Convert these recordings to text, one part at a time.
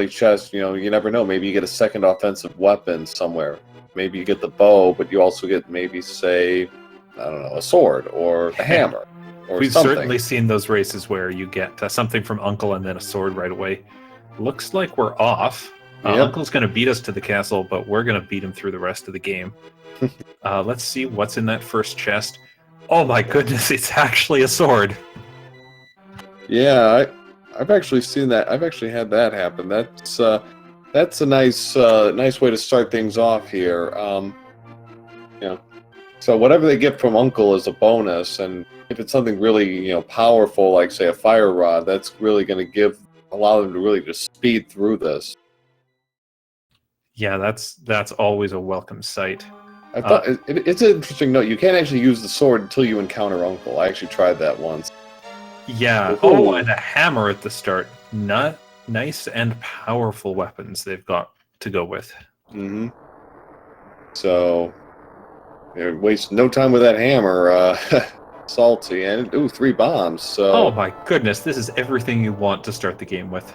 chest, you never know. Maybe you get a second offensive weapon somewhere. Maybe you get the bow, but you also get maybe, say, I don't know, a sword or a hammer or We've something. certainly seen those races where you get something from Uncle and then a sword right away. Looks like we're off. Yep. Uncle's going to beat us to the castle, but we're going to beat him through the rest of the game. Let's see what's in that first chest. Oh my goodness, it's actually a sword. Yeah, I've actually seen that. I've actually had that happen. That's a nice way to start things off here. So whatever they get from Uncle is a bonus, and if it's something really powerful, like say a fire rod, that's really going to allow them to really just speed through this. Yeah, that's always a welcome sight. I thought it's an interesting note. You can't actually use the sword until you encounter Uncle. I actually tried that once. Yeah. Ooh. Oh, and a hammer at the start. Not nice and powerful weapons they've got to go with. Mm-hmm. So, waste no time with that hammer. Salty, and 3 bombs. So. Oh my goodness, this is everything you want to start the game with.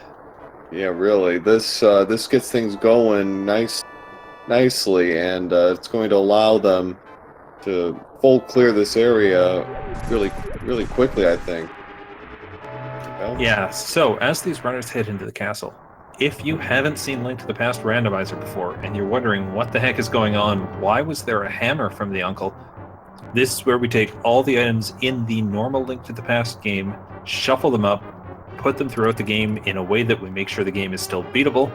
Yeah, really. This gets things going nicely, and it's going to allow them to full clear this area really, really quickly, I think. Yeah, so as these runners head into the castle, if you haven't seen Link to the Past Randomizer before, and you're wondering what the heck is going on, why was there a hammer from the Uncle? This is where we take all the items in the normal Link to the Past game, shuffle them up, put them throughout the game in a way that we make sure the game is still beatable,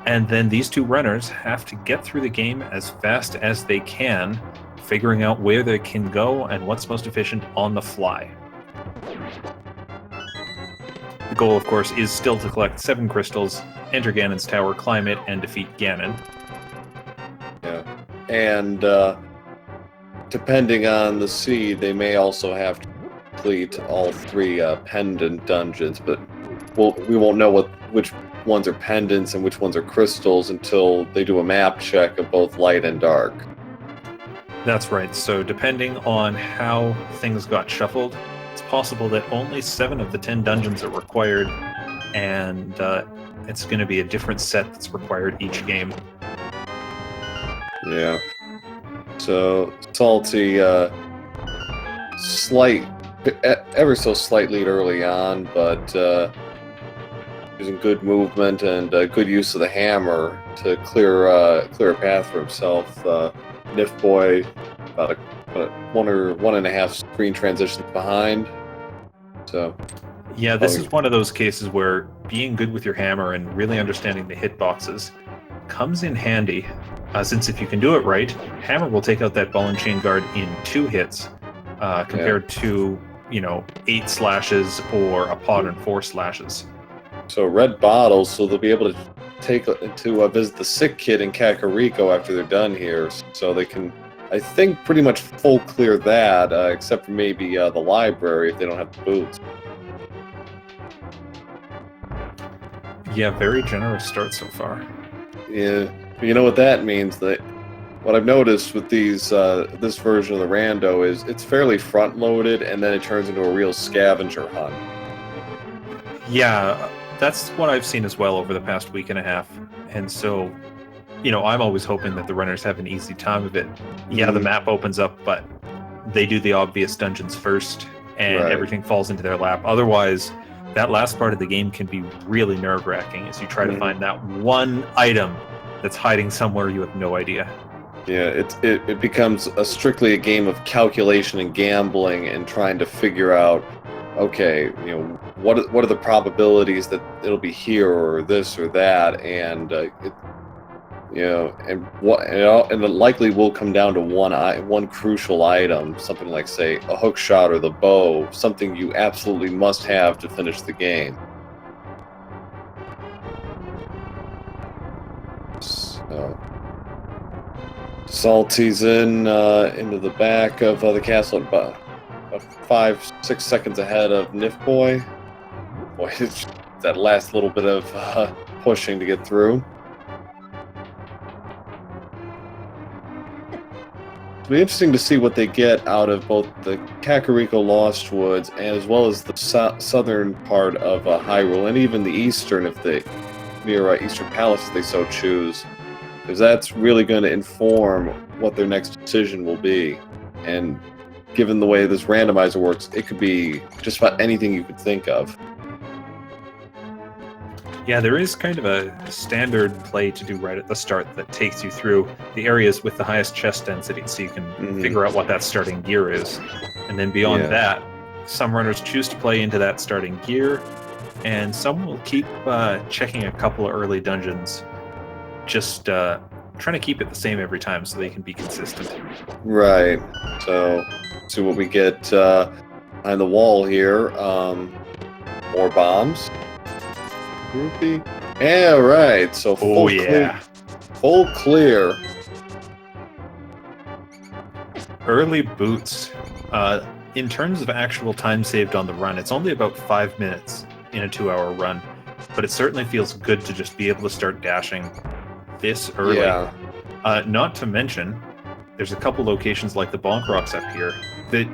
and then these two runners have to get through the game as fast as they can, figuring out where they can go and what's most efficient on the fly. The goal, of course, is still to collect 7 crystals, enter Ganon's tower, climb it, and defeat Ganon. Yeah, and depending on the seed, they may also have to complete all 3 pendant dungeons, but we won't know which ones are pendants and which ones are crystals until they do a map check of both light and dark. That's right, so depending on how things got shuffled, it's possible that only 7 of the 10 dungeons are required, and it's going to be a different set that's required each game. Yeah. So, Salty, ever so slight lead early on, but using good movement and good use of the hammer to clear a path for himself. Nifboy about one and a half screen transitions behind. So yeah, this is one of those cases where being good with your hammer and really understanding the hitboxes comes in handy, since if you can do it right, hammer will take out that ball and chain guard in 2 hits, compared to 8 slashes or a pot and 4 slashes. So red bottles, so they'll be able to visit the sick kid in Kakariko after they're done here, so they can, I think, pretty much full clear that, except for maybe the library if they don't have the boots. Yeah, very generous start so far. Yeah, you know what that means? That what I've noticed with this version of the rando is it's fairly front-loaded, and then it turns into a real scavenger hunt. Yeah, that's what I've seen as well over the past week and a half, and so, I'm always hoping that the runners have an easy time of it. Yeah, the map opens up, but they do the obvious dungeons first, and everything falls into their lap. Otherwise, that last part of the game can be really nerve-wracking as you try to find that one item that's hiding somewhere you have no idea. Yeah, it becomes strictly a game of calculation and gambling and trying to figure out, okay, what are the probabilities that it'll be here or this or that, and and it likely will come down to one crucial item, something like, say, a hook shot or the bow, something you absolutely must have to finish the game. So, Salty's into the back of the castle, about 5-6 seconds ahead of Nifboy. Boy, it's that last little bit of pushing to get through. It'll be interesting to see what they get out of both the Kakariko Lost Woods as well as the southern part of Hyrule, and even the eastern, if near Eastern Palace if they so choose, because that's really going to inform what their next decision will be. And given the way this randomizer works, it could be just about anything you could think of. Yeah, there is kind of a standard play to do right at the start that takes you through the areas with the highest chest density, so you can figure out what that starting gear is. And then beyond that, some runners choose to play into that starting gear, and some will keep checking a couple of early dungeons, just trying to keep it the same every time so they can be consistent. Right. So, see what we get behind the wall here. More bombs. Groupie. Yeah, right. So full clear. Early boots. In terms of actual time saved on the run, it's only about 5 minutes in a 2-hour run, but it certainly feels good to just be able to start dashing this early. Yeah. Not to mention, there's a couple locations like the Bonk Rocks up here that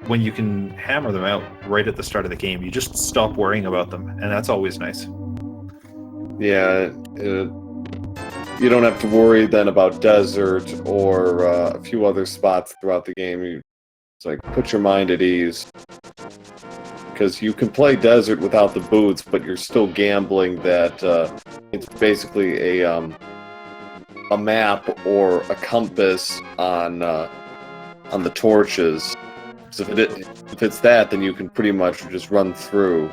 when you can hammer them out right at the start of the game, you just stop worrying about them, and that's always nice. Yeah, you don't have to worry then about desert or a few other spots throughout the game. It's like, put your mind at ease. Because you can play desert without the boots, but you're still gambling that it's basically a map or a compass on the torches. So if it's that, then you can pretty much just run through.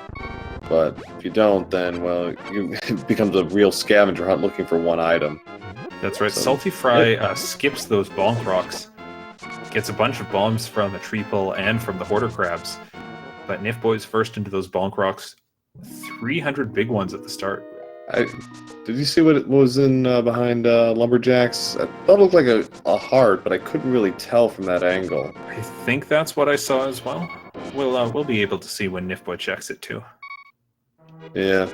But if you don't, then, well, it becomes a real scavenger hunt looking for one item. That's right. So, saltyphry skips those bonk rocks, gets a bunch of bombs from the tree pull and from the hoarder crabs. But nifboy's first into those bonk rocks, 300 big ones at the start. Did you see what was in behind Lumberjacks? I thought it looked like a heart, but I couldn't really tell from that angle. I think that's what I saw as well. We'll be able to see when nifboy checks it too. Yeah.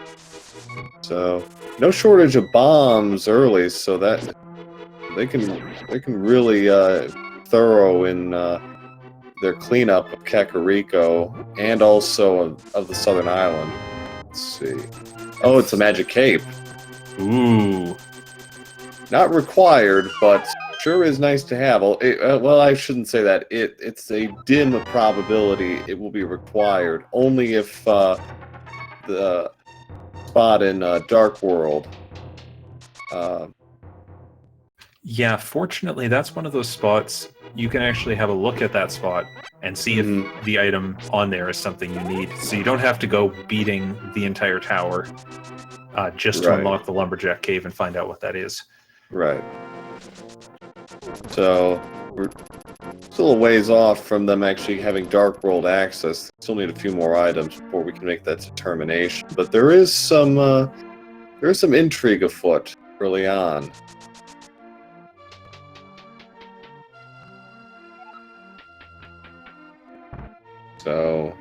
So no shortage of bombs early, so that they can really thorough in their cleanup of Kakariko and also of the Southern Island. Let's see. Oh, it's a magic cape. Ooh. Not required, but sure is nice to have. Well, I shouldn't say that. It's a dim probability it will be required, only if the spot in Dark World. Yeah, fortunately, that's one of those spots you can actually have a look at that spot and see if the item on there is something you need. So you don't have to go beating the entire tower just to unlock the Lumberjack Cave and find out what that is. Right. So we're still a ways off from them actually having Dark World access. Still need a few more items before we can make that determination. But there is some intrigue afoot early on. So,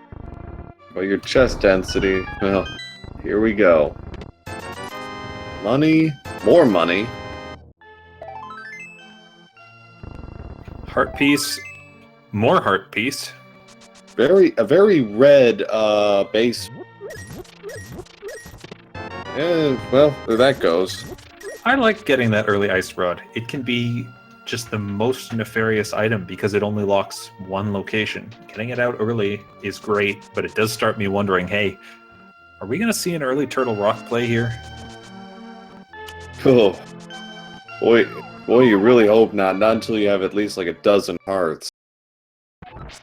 well, your chest density. Well, here we go. Money, more money. Heart piece, more heart piece. A very red base. Yeah, well, there that goes. I like getting that early ice rod. It can be just the most nefarious item because it only locks one location. Getting it out early is great, but it does start me wondering, hey, are we going to see an early Turtle Rock play here? Oh, boy, you really hope not. Not until you have at least like a dozen hearts. What's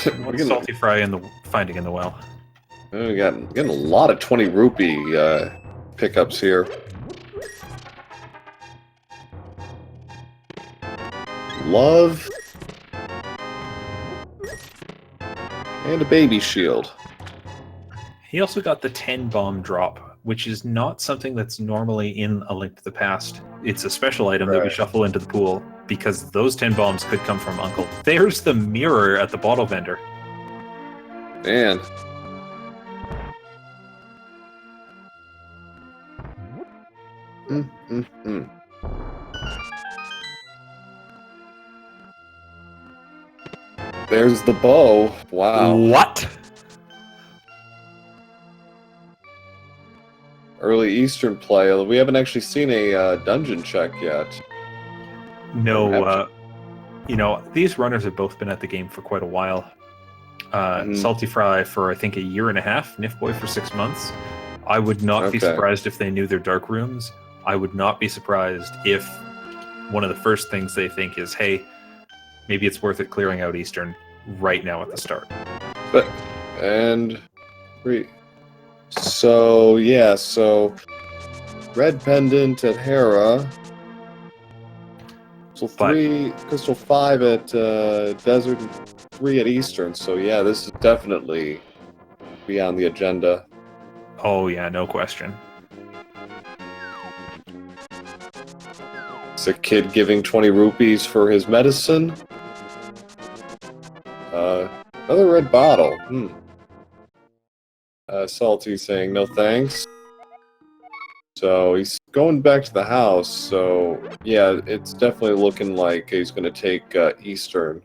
saltyphry finding in the well? We getting a lot of 20 rupee pickups here. Love and a baby shield. He also got the 10 bomb drop, which is not something that's normally in A Link to the Past. It's a special item that we shuffle into the pool because those 10 bombs could come from Uncle. There's the mirror at the bottle vendor. Man. There's the bow. Wow. What? early Eastern play. We haven't actually seen a dungeon check yet. No, these runners have both been at the game for quite a while. Saltyphry for, I think, a year and a half, nifboy for 6 months. I would not be surprised if they knew their dark rooms. I would not be surprised if one of the first things they think is, hey, maybe it's worth it clearing out Eastern right now at the start. So red pendant at Hera. So 3, Crystal 5 at Desert, and 3 at Eastern. So yeah, this is definitely beyond the agenda. Oh yeah, no question. It's a kid giving 20 rupees for his medicine. Another red bottle. Salty saying no thanks. So he's going back to the house. So yeah, it's definitely looking like he's going to take Eastern.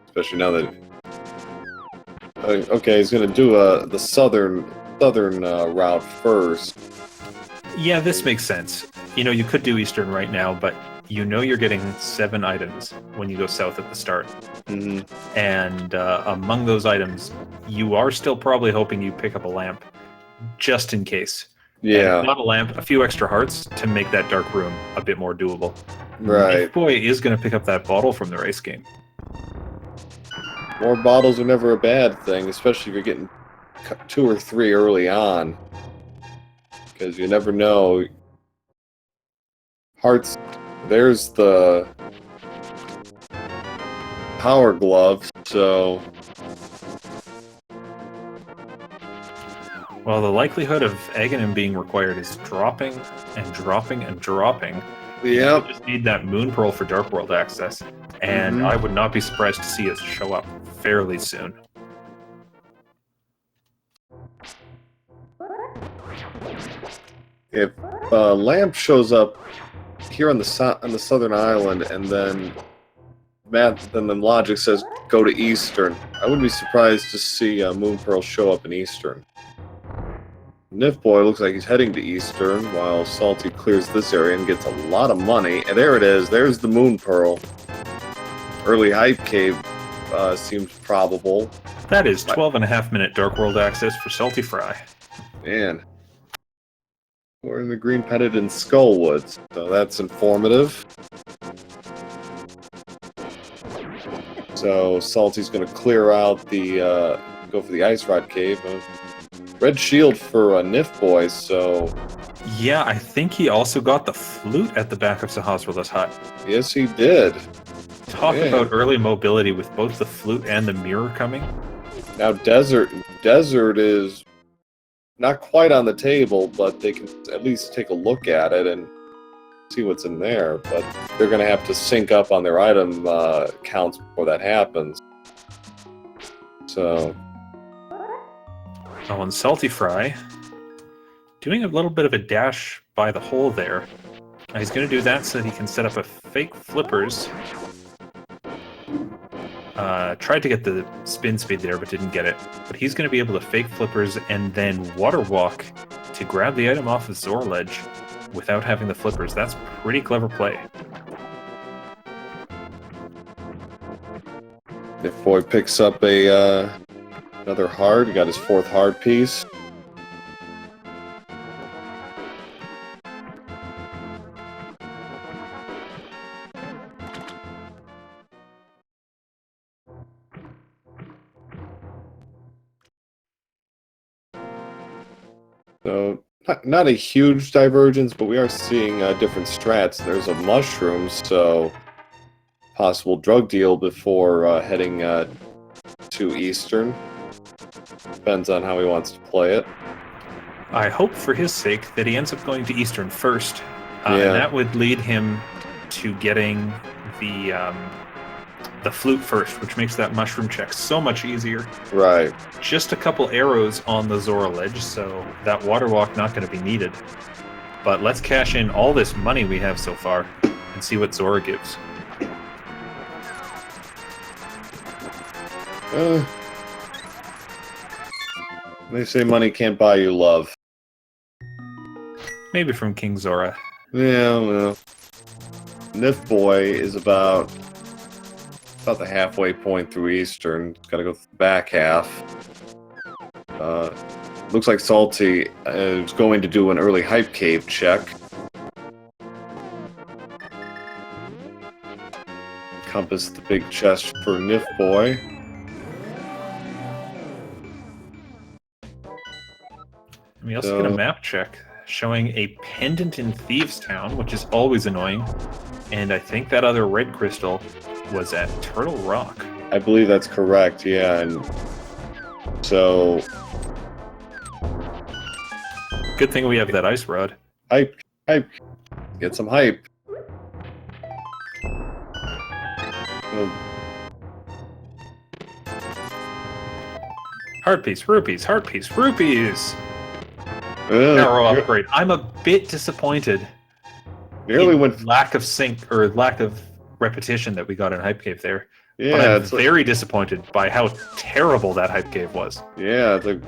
Especially now that... okay, he's going to do the southern route first. Yeah, this makes sense. You could do Eastern right now, but you're getting 7 items when you go south at the start. And among those items, you are still probably hoping you pick up a lamp, just in case. Yeah. And if not a lamp, a few extra hearts to make that dark room a bit more doable. Right. nifboy is going to pick up that bottle from the race game. More bottles are never a bad thing, especially if you're getting 2 or 3 early on. Because you never know. Hearts, there's the power glove, so... Well, the likelihood of Ganon being required is dropping and dropping and dropping. Yep. You just need that Moon Pearl for Dark World access, and I would not be surprised to see it show up fairly soon. If Lamp shows up here on the southern island, and then Logic says go to Eastern, I wouldn't be surprised to see Moon Pearl show up in Eastern. nifboy looks like he's heading to Eastern, while Salty clears this area and gets a lot of money. And there it is. There's the Moon Pearl. Early Hype Cave seems probable. That is 12.5-minute Dark World access for Saltyphry. Man. We're in the Green Pendant in Skullwoods, so that's informative. So Salty's going to clear out the, go for the Ice Rod Cave. Red shield for nifboy, so... Yeah, I think he also got the flute at the back of Sahasrar's hut. Yes, he did. Talk about early mobility with both the flute and the mirror coming. Now Desert is not quite on the table, but they can at least take a look at it and see what's in there. But they're going to have to sync up on their item counts before that happens. So... Oh, and Saltyphry doing a little bit of a dash by the hole there. He's going to do that so that he can set up a fake flippers. Tried to get the spin speed there, but didn't get it. But he's going to be able to fake flippers and then water walk to grab the item off of Zora Ledge without having the flippers. That's pretty clever play. nifboy picks up another heart. He got his 4th heart piece. So, not a huge divergence, but we are seeing different strats. There's a mushroom, so possible drug deal before heading to Eastern. Depends on how he wants to play it. I hope for his sake that he ends up going to Eastern first. And that would lead him to getting the flute first, which makes that mushroom check so much easier. Right. Just a couple arrows on the Zora Ledge, so that water walk not going to be needed. But let's cash in all this money we have so far and see what Zora gives. They say money can't buy you love. Maybe from King Zora. Yeah, well. Nifboy is about the halfway point through Eastern. Got to go through the back half. Looks like Salty is going to do an early hype cave check. Compass the big chest for Nifboy. We also get a map check showing a pendant in Thieves Town, which is always annoying. And I think that other red crystal was at Turtle Rock. I believe that's correct, yeah. And so... Good thing we have that ice rod. Hype. Get some hype. Heart piece, rupees, heart piece, rupees! Arrow upgrade. I'm a bit disappointed. Nearly went lack of sync or lack of repetition that we got in Hype Cave there. Yeah, but I'm very disappointed by how terrible that Hype Cave was. Yeah, it's like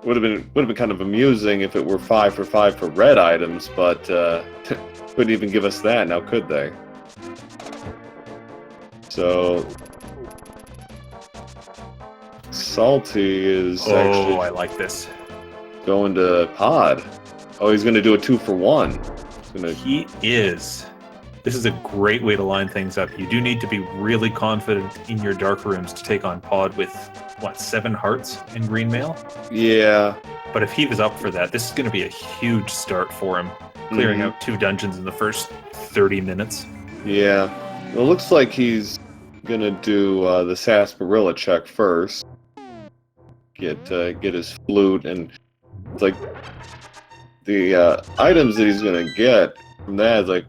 would have been kind of amusing if it were 5 for 5 for red items, but couldn't even give us that now, could they? So Salty is actually I like this. Going to pod. Oh, he's going to do a 2 for 1. He is. This is a great way to line things up. You do need to be really confident in your dark rooms to take on pod with, what, 7 hearts in green mail? Yeah. But if he was up for that, this is going to be a huge start for him, clearing out 2 dungeons in the first 30 minutes. Yeah. Well, it looks like he's going to do the sarsaparilla check first. Get his flute, and it's like the items that he's going to get from that is like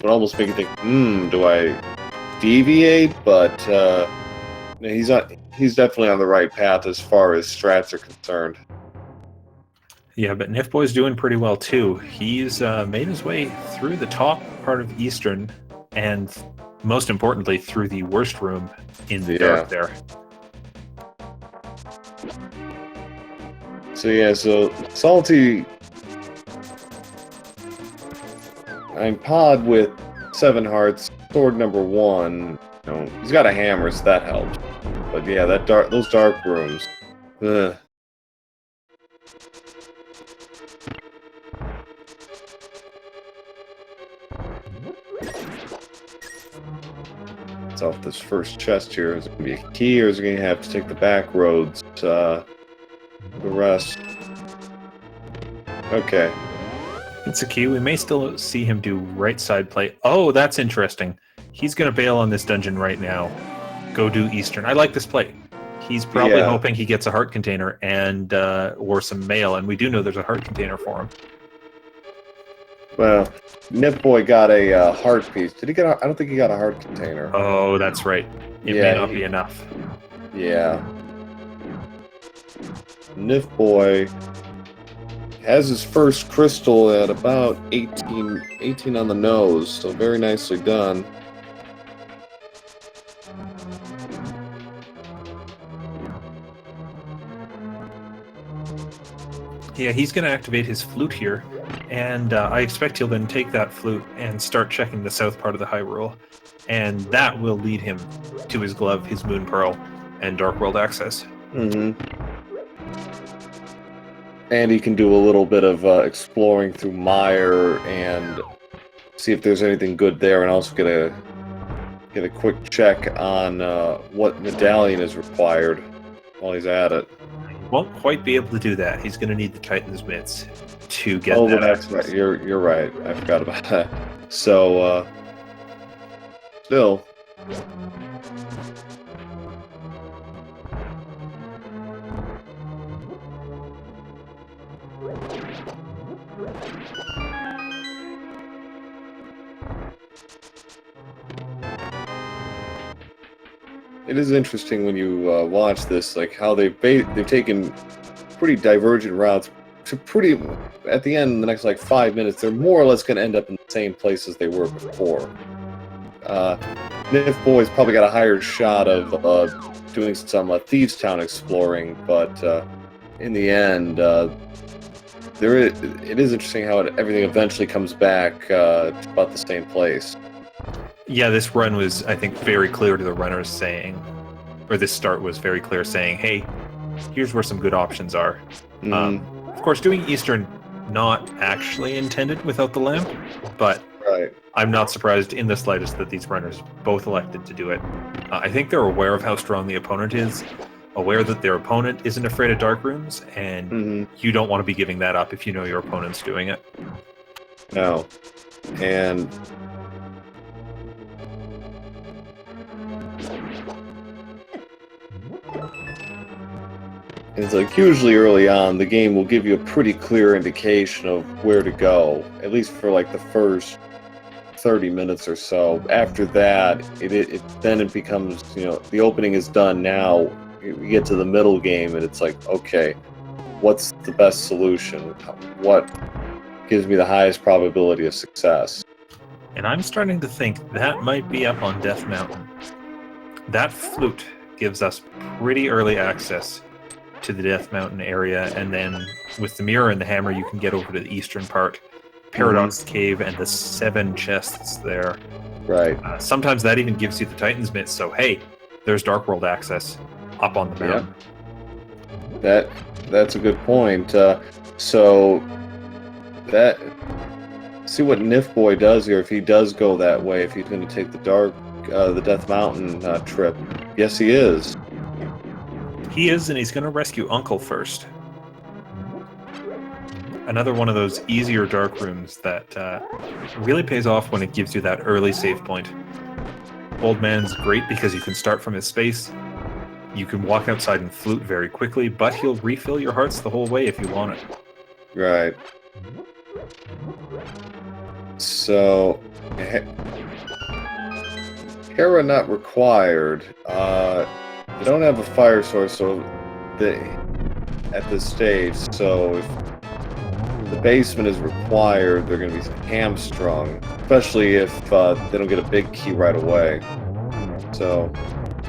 would almost make you think, do I deviate? But he's definitely on the right path as far as strats are concerned. Yeah, but Nifboy's doing pretty well too. He's made his way through the top part of Eastern, and most importantly, through the worst room in the dark there. So Salty, I'm pod with 7 hearts, sword number 1. You know, he's got a hammer, so that helps. But yeah, those dark rooms. Ugh. It's off this first chest here. Is it going to be a key, or is it going to have to take the back roads? The rest. Okay. It's a key. We may still see him do right side play. Oh, that's interesting. He's going to bail on this dungeon right now. Go do Eastern. I like this play. He's probably hoping he gets a heart container and or some mail, and we do know there's a heart container for him. Well, Nifboy got a heart piece. Did he get I don't think he got a heart container. Oh, that's right. It may not be enough. Yeah. Nifboy has his first crystal at about 18 on the nose, so very nicely done. Yeah, he's going to activate his flute here, and I expect he'll then take that flute and start checking the south part of the Hyrule, and that will lead him to his glove, his Moon Pearl, and Dark World access. Mm-hmm. And he can do a little bit of exploring through Mire and see if there's anything good there, and also get a quick check on what medallion is required while he's at it. Won't quite be able to do that. He's going to need the Titan's Mitts to get that. Well, that's right. You're right. I forgot about that. So, still. It is interesting when you watch this, like how they've taken pretty divergent routes to pretty. At the end, in the next like 5 minutes, they're more or less going to end up in the same places they were before. Nifboy's probably got a higher shot of doing some Thieves Town exploring, but in the end, it is interesting how everything eventually comes back to about the same place. Yeah, this run was, I think, very clear to the runners saying, or this start was very clear saying, hey, here's where some good options are. Of course, doing Eastern, not actually intended without the lamp, but Right. I'm not surprised in the slightest that these runners both elected to do it. I think they're aware of how strong the opponent is, aware that their opponent isn't afraid of dark rooms, and you don't want to be giving that up if you know your opponent's doing it. No. And it's like usually early on, the game will give you a pretty clear indication of where to go, at least for like the first 30 minutes or so. After that, it becomes, the opening is done now. You get to the middle game, and it's like, okay, what's the best solution? What gives me the highest probability of success? And I'm starting to think that might be up on Death Mountain. That flute gives us pretty early access to the Death Mountain area, and then with the mirror and the hammer, you can get over to the eastern part, Paradox Cave, and the 7 chests there. Right. Sometimes that even gives you the Titan's Mitt, so hey, there's Dark World access up on the mountain. Yep. That's a good point. So that see what nifboy does here. If he does go that way, if he's going to take the Death Mountain trip. Yes, he is. He is, and he's going to rescue Uncle first. Another one of those easier dark rooms that really pays off when it gives you that early save point. Old Man's great because you can start from his space. You can walk outside and flute very quickly, but he'll refill your hearts the whole way if you want it. Right. So, Hera not required. They don't have a fire source, at this stage. So if the basement is required, they're going to be hamstrung, especially if they don't get a big key right away. So,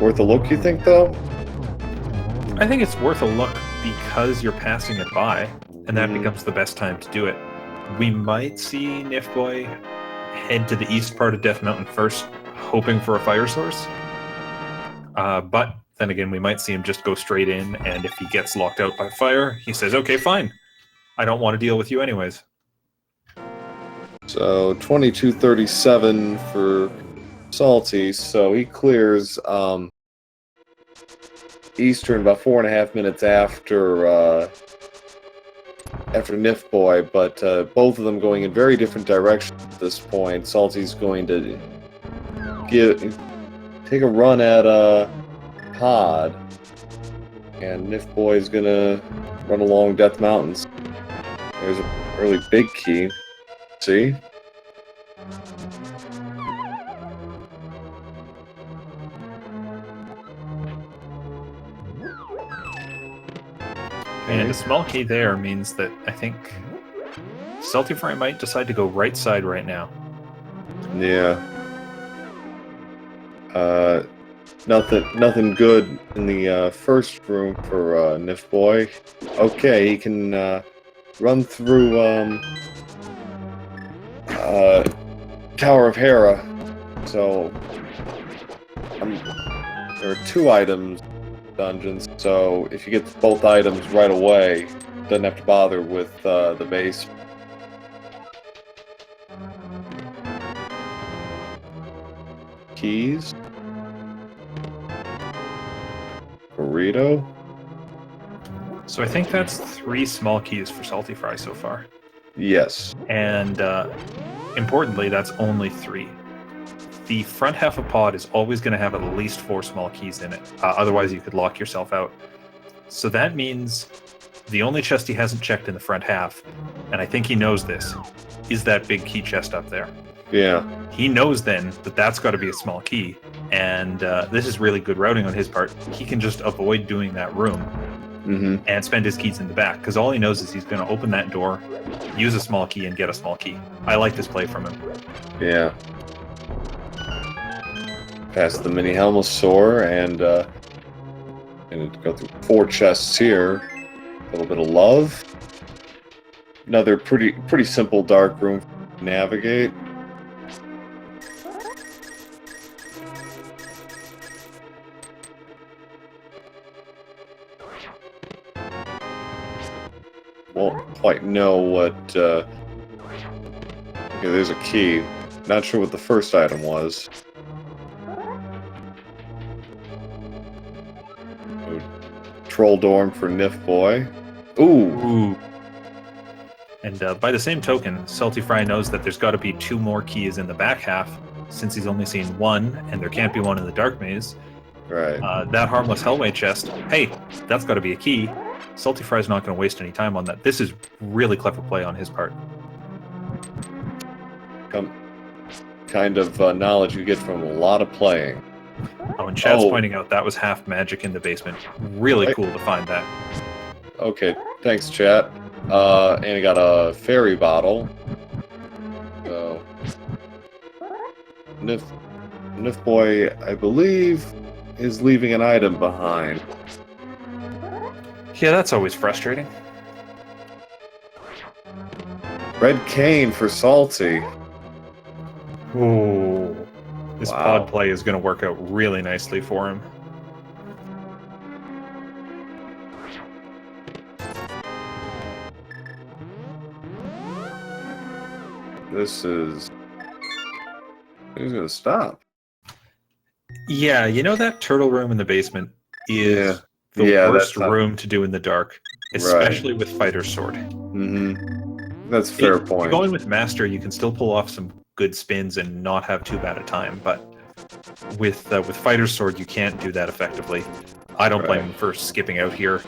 worth a look, you think, though? I think it's worth a look because you're passing it by, and that becomes the best time to do it. We might see nifboy head to the east part of Death Mountain first, hoping for a fire source. But then again, we might see him just go straight in, and if he gets locked out by fire, he says, okay, fine. I don't want to deal with you anyways. So 2237 for Salty, so he clears Eastern about 4.5 minutes after nifboy, but both of them going in very different directions at this point. Salty's going to take a run at Pod, and nifboy is gonna run along Death Mountains. There's a really big key. See? And a small key there means that I think saltyphry might decide to go right side right now. Yeah. Nothing good in the first room for nifboy. Okay, he can run through Tower of Hera. So there are 2 items dungeons, so if you get both items right away, doesn't have to bother with the base. Keys. Burrito. So I think that's 3 small keys for saltyphry so far. Yes. And importantly, that's only 3. The front half of pod is always going to have at least 4 small keys in it. Otherwise, you could lock yourself out. So that means the only chest he hasn't checked in the front half, and I think he knows this, is that big key chest up there. Yeah. He knows then that that's got to be a small key, and this is really good routing on his part. He can just avoid doing that room and spend his keys in the back, because all he knows is he's going to open that door, use a small key, and get a small key. I like this play from him. Yeah. Past the mini Helmosaur and go through 4 chests here. A little bit of love. Another pretty simple dark room to navigate. Won't quite know what. Okay, there's a key. Not sure what the first item was. Troll dorm for nifboy. Ooh. And by the same token, saltyphry knows that there's got to be 2 more keys in the back half, since he's only seen 1, and there can't be 1 in the dark maze. Right. That harmless hellway chest, hey, that's got to be a key. Saltyfry's not going to waste any time on that. This is really clever play on his part. Kind of knowledge you get from a lot of playing. Oh, and Chad's pointing out that was half magic in the basement. Really cool to find that. Okay, thanks, chat. And I got a fairy bottle. So, nifboy, I believe, is leaving an item behind. Yeah, that's always frustrating. Red cane for Salty. Ooh. This Wow. pod play is going to work out really nicely for him. This is... Who's going to stop? Yeah, you know that turtle room in the basement is the worst room to do in the dark, especially with fighter's sword. Mm-hmm. That's a fair point. If you go in with master, you can still pull off some good spins and not have too bad a time, but with fighter's sword, you can't do that effectively. I don't blame him for skipping out here.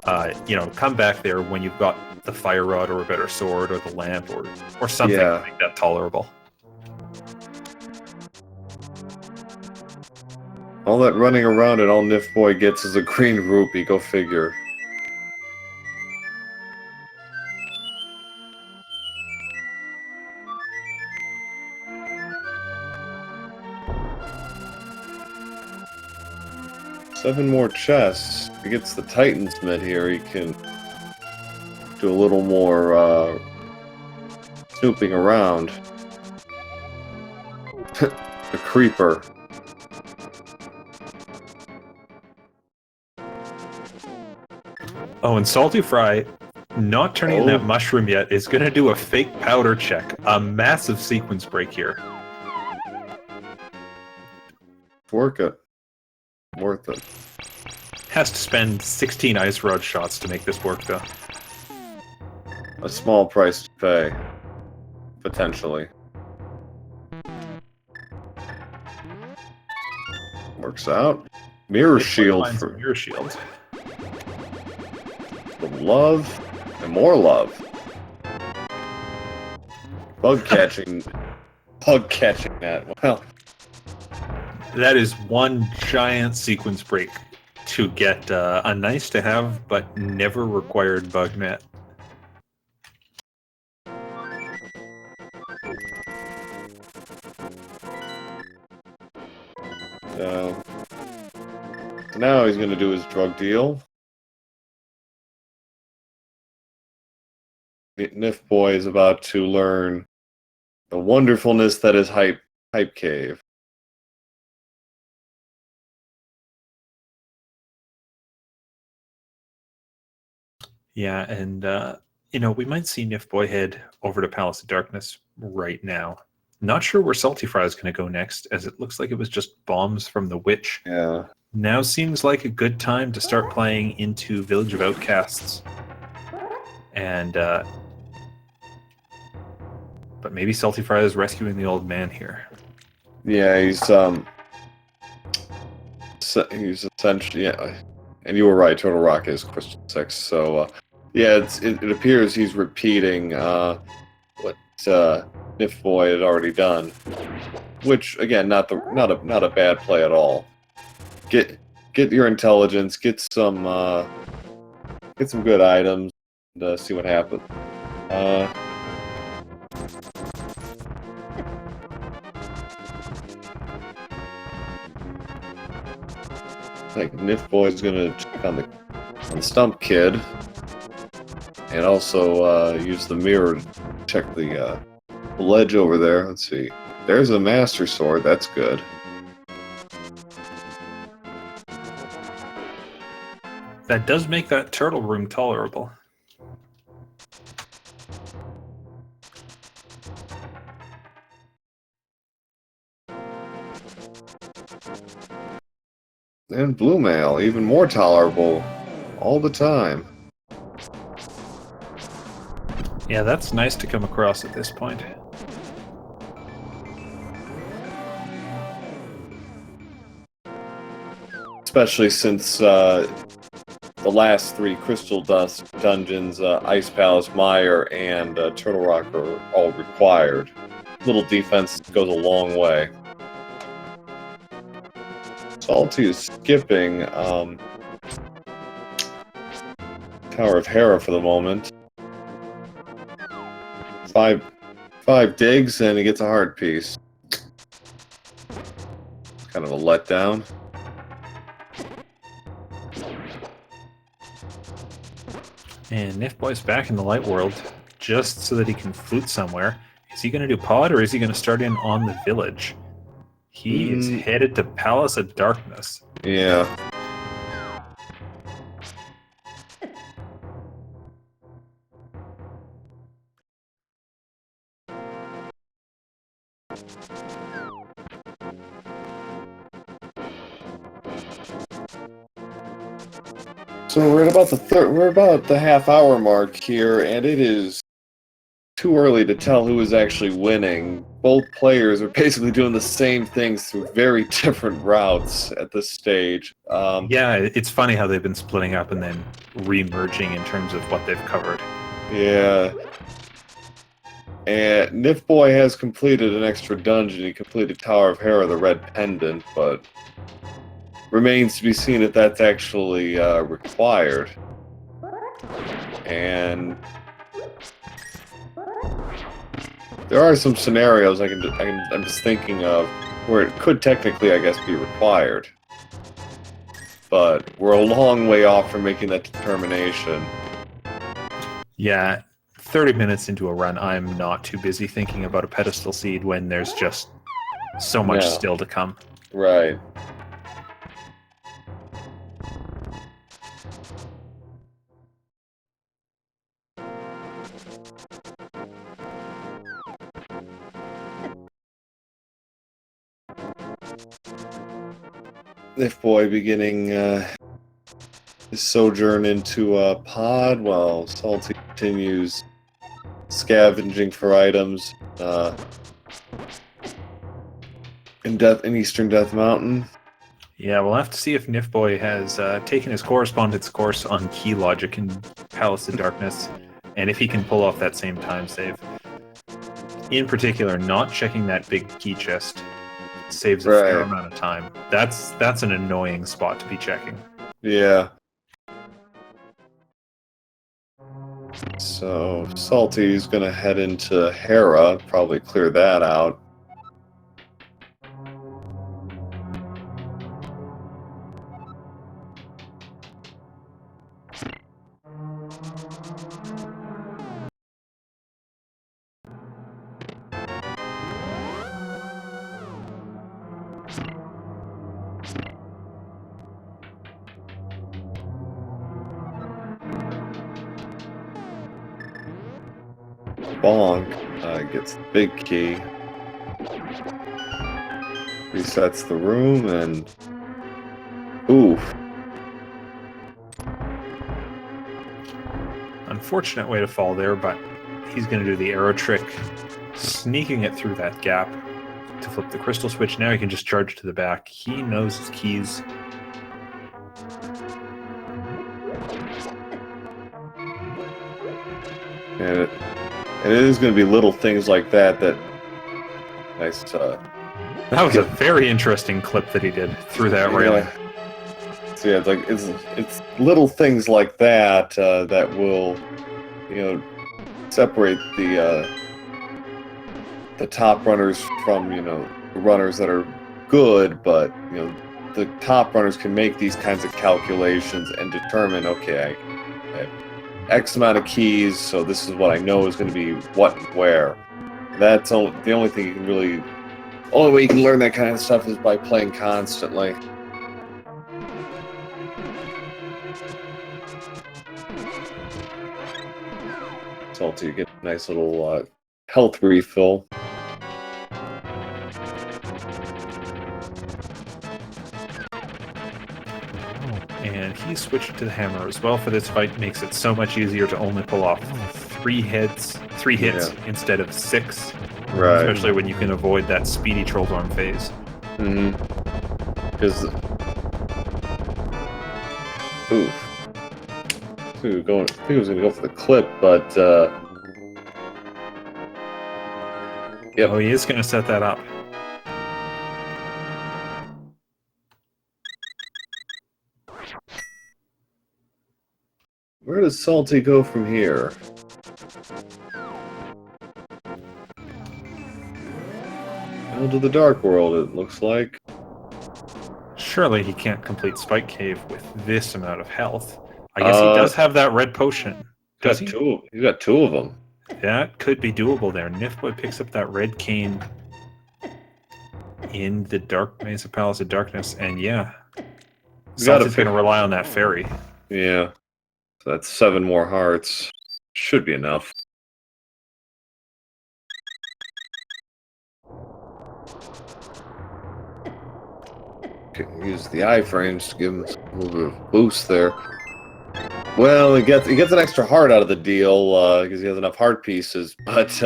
Come back there when you've got the fire rod or a better sword or the lamp or something to make that tolerable. All that running around and all nifboy gets is a green rupee. Go figure. Seven more chests. If he gets the Titan's Mitt here, he can do a little more snooping around. The creeper. Oh, and saltyphry, not turning in that mushroom yet, is going to do a fake powder check. A massive sequence break here. Worth it. Has to spend 16 ice rod shots to make this work, though. A small price to pay. Potentially. Works out. Mirror shield for mirror shield. Love and more love. Bug catching that. Well, that is one giant sequence break to get a nice to have but never required bug net. So now he's going to do his drug deal. Nifboy is about to learn the wonderfulness that is Hype Cave. Yeah, and we might see Nifboy head over to Palace of Darkness right now. Not sure where saltyphry is going to go next, as it looks like it was just bombs from the witch. Yeah. Now seems like a good time to start playing into Village of Outcasts. And but maybe saltyphry is rescuing the old man here. Yeah, he's essentially, and you were right, Total Rock is Crystal 6, so it appears he's repeating what Nifboy had already done, which again, not a bad play at all. Get your intelligence, get some good items, and see what happens. I think Nifboy's gonna check on the Stump Kid. And also use the mirror to check the ledge over there. Let's see. There's a Master Sword. That's good. That does make that turtle room tolerable. And blue mail, even more tolerable all the time. Yeah, that's nice to come across at this point. Especially since the last 3 Crystal Dust dungeons, Ice Palace, Mire, and Turtle Rock are all required. Little defense goes a long way. Salty is skipping Tower of Hera for the moment. 5 digs and he gets a heart piece. Kind of a letdown. And Nifboy's back in the light world just so that he can flute somewhere. Is he going to do pod or is he going to start in on the village? He is headed to Palace of Darkness. Yeah. So we're at about the half-hour mark here, and it is too early to tell who is actually winning. Both players are basically doing the same things through very different routes at this stage. Yeah, it's funny how they've been splitting up and then re-merging in terms of what they've covered. Yeah. And Nifboy has completed an extra dungeon. He completed Tower of Hera, the Red Pendant, but remains to be seen if that's actually required. And there are some scenarios I'm just thinking of where it could technically, I guess, be required. But we're a long way off from making that determination. Yeah, 30 minutes into a run, I'm not too busy thinking about a pedestal seed when there's just so much still to come. Right. Nifboy beginning his sojourn into a pod while Salty continues scavenging for items in Eastern Death Mountain. Yeah, we'll have to see if Nifboy has taken his correspondence course on key logic in Palace of Darkness, and if he can pull off that same time save. In particular, not checking that big key chest saves a fair amount of time. That's an annoying spot to be checking. Yeah. So Salty's gonna head into Hera, probably clear that out. Bonk gets the big key, resets the room, and oof. Unfortunate way to fall there, but he's going to do the arrow trick, sneaking it through that gap to flip the crystal switch. Now he can just charge to the back. He knows his keys. And it is going to be little things like that that nice. That was a very interesting clip that he did through that railing. So yeah, it's little things like that that will, separate the top runners from the runners that are good, but the top runners can make these kinds of calculations and determine, okay, X amount of keys, so this is what I know is going to be what and where. That's the only thing you can really... Only way you can learn that kind of stuff is by playing constantly. Salty, you get a nice little health refill. And he switched to the hammer as well for this fight. Makes it so much easier to only pull off 3 hits instead of 6. Right. Especially when you can avoid that speedy Trolldorm phase. Mm-hmm. Because... Oof. I think he was going to go for the clip, but... Yep. Oh, he is going to set that up. Where does Salty go from here? Into the Dark World, it looks like. Surely he can't complete Spike Cave with this amount of health. I guess he does have that red potion. Does he? He's got 2 of them. That could be doable there. Nifboy picks up that red cane in the Dark Mesa Palace of Darkness, and yeah, Salty's going to rely on that fairy. Yeah. So that's 7 more hearts. Should be enough. Use the iframes to give him a little bit of boost there. Well, he gets an extra heart out of the deal because he has enough heart pieces, but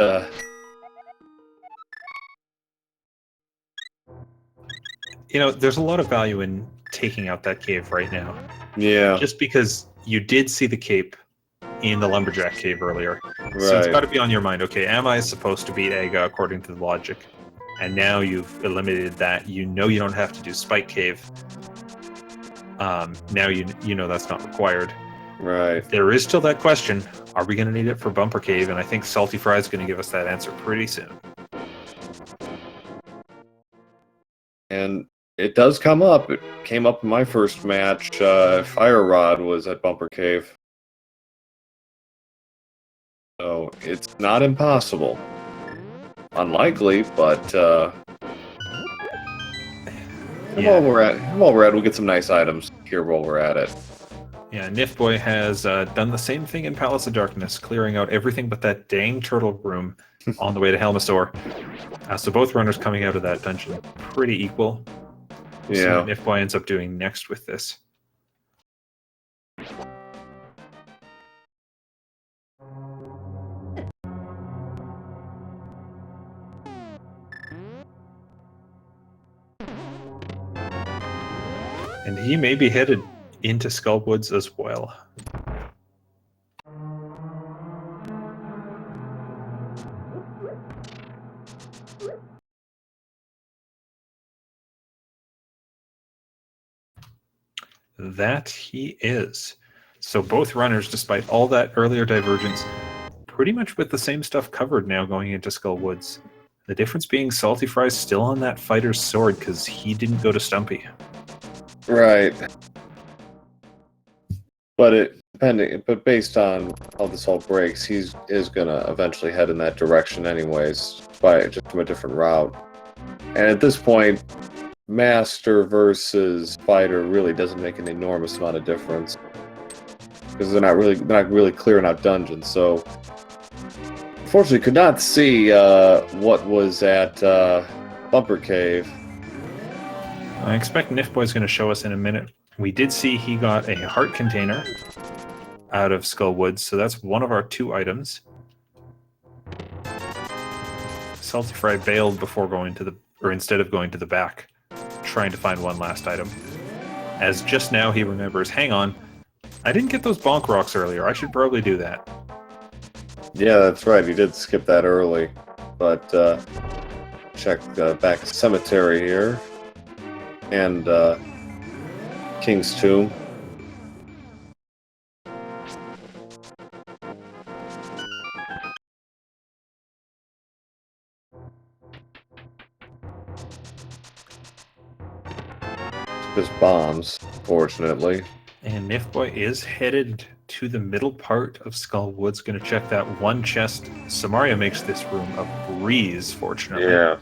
you know, there's a lot of value in taking out that cave right now. Yeah. Just because you did see the cape in the Lumberjack cave earlier. Right. So it's got to be on your mind, okay, am I supposed to beat Aga according to the logic? And now you've eliminated that. You know you don't have to do Spike Cave. Now you know that's not required. Right. There is still that question, are we going to need it for Bumper Cave? And I think saltyphry is going to give us that answer pretty soon. And it does come up. It came up in my first match. Fire Rod was at Bumper Cave. So it's not impossible. Unlikely, but while we're at we'll get some nice items here while we're at it. Yeah, Nifboy has done the same thing in Palace of Darkness, clearing out everything but that dang turtle room on the way to Helmasaur. So both runners coming out of that dungeon pretty equal. We'll see what Nifboy ends up doing next with this. And he may be headed into Skullwoods as well. That he is. So both runners, despite all that earlier divergence, pretty much with the same stuff covered now going into Skullwoods. The difference being saltyphry's still on that fighter's sword because he didn't go to Stumpy. Right. But based on how this all breaks, he is gonna eventually head in that direction anyways, just from a different route. And at this point, Master versus Fighter really doesn't make an enormous amount of difference because they're not really clearing out dungeons. So, unfortunately, could not see what was at Bumper Cave. I expect Nifboy's going to show us in a minute. We did see he got a heart container out of Skullwoods, so that's one of our 2 items. Saltyphry bailed before going to instead of going to the back, trying to find one last item. As just now he remembers, hang on, I didn't get those bonk rocks earlier. I should probably do that. Yeah, that's right. He did skip that early. But check back at Cemetery here. And King's Tomb. Just bombs, fortunately. And Nifboy is headed to the middle part of Skull Woods. Going to check that one chest. Samaria makes this room a breeze, fortunately. Yeah.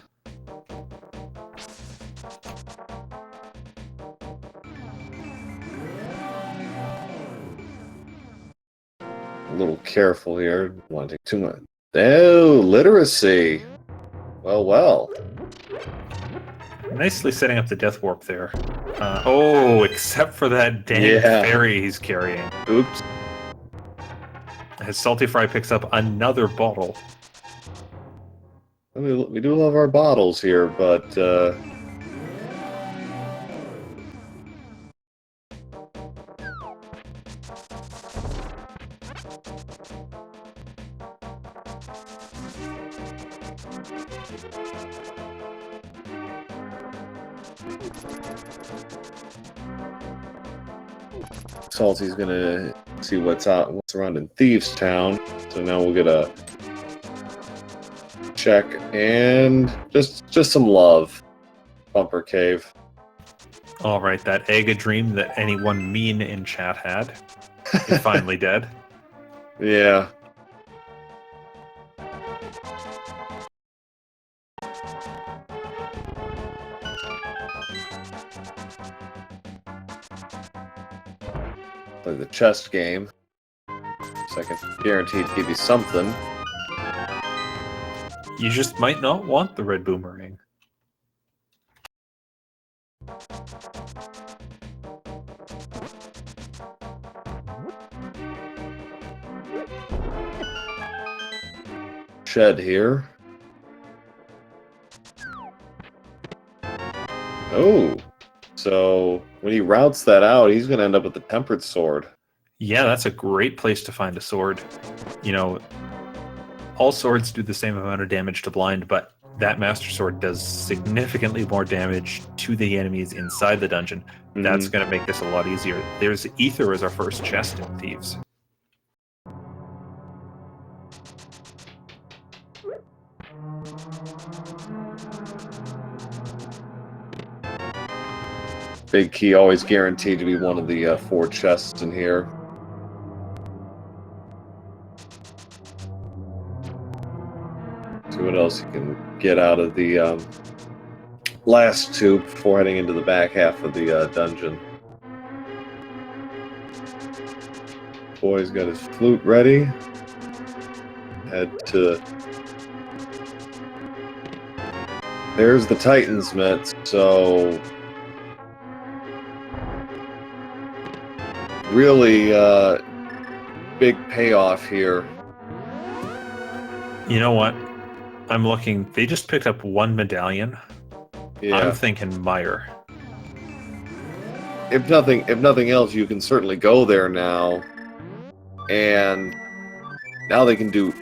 A little careful here. Don't want to take too much. Oh, literacy. Well. Nicely setting up the death warp there. Except for that dang fairy he's carrying. Oops. As saltyphry picks up another bottle. I mean, we do love our bottles here, but Salty's gonna see what's around in Thieves Town. So now we'll get a check and just some love. Bumper Cave. All right, that egg dream that anyone mean in chat had is finally dead. Yeah. Play the chest game. So I can guarantee to give you something. You just might not want the red boomerang. Shed here. Oh. So when he routes that out, he's going to end up with the tempered sword. Yeah, that's a great place to find a sword. You know, all swords do the same amount of damage to blind, but that master sword does significantly more damage to the enemies inside the dungeon. Mm-hmm. That's going to make this a lot easier. There's Ether as our first chest in Thieves. Big key always guaranteed to be one of the 4 chests in here. See what else you can get out of the last 2 before heading into the back half of the dungeon. Boy's got his flute ready. Head to... There's the Titan's Mitts, so... Really big payoff here. You know what? I'm looking. They just picked up 1 medallion. Yeah. I'm thinking Meyer. If nothing else, you can certainly go there now. And now they can do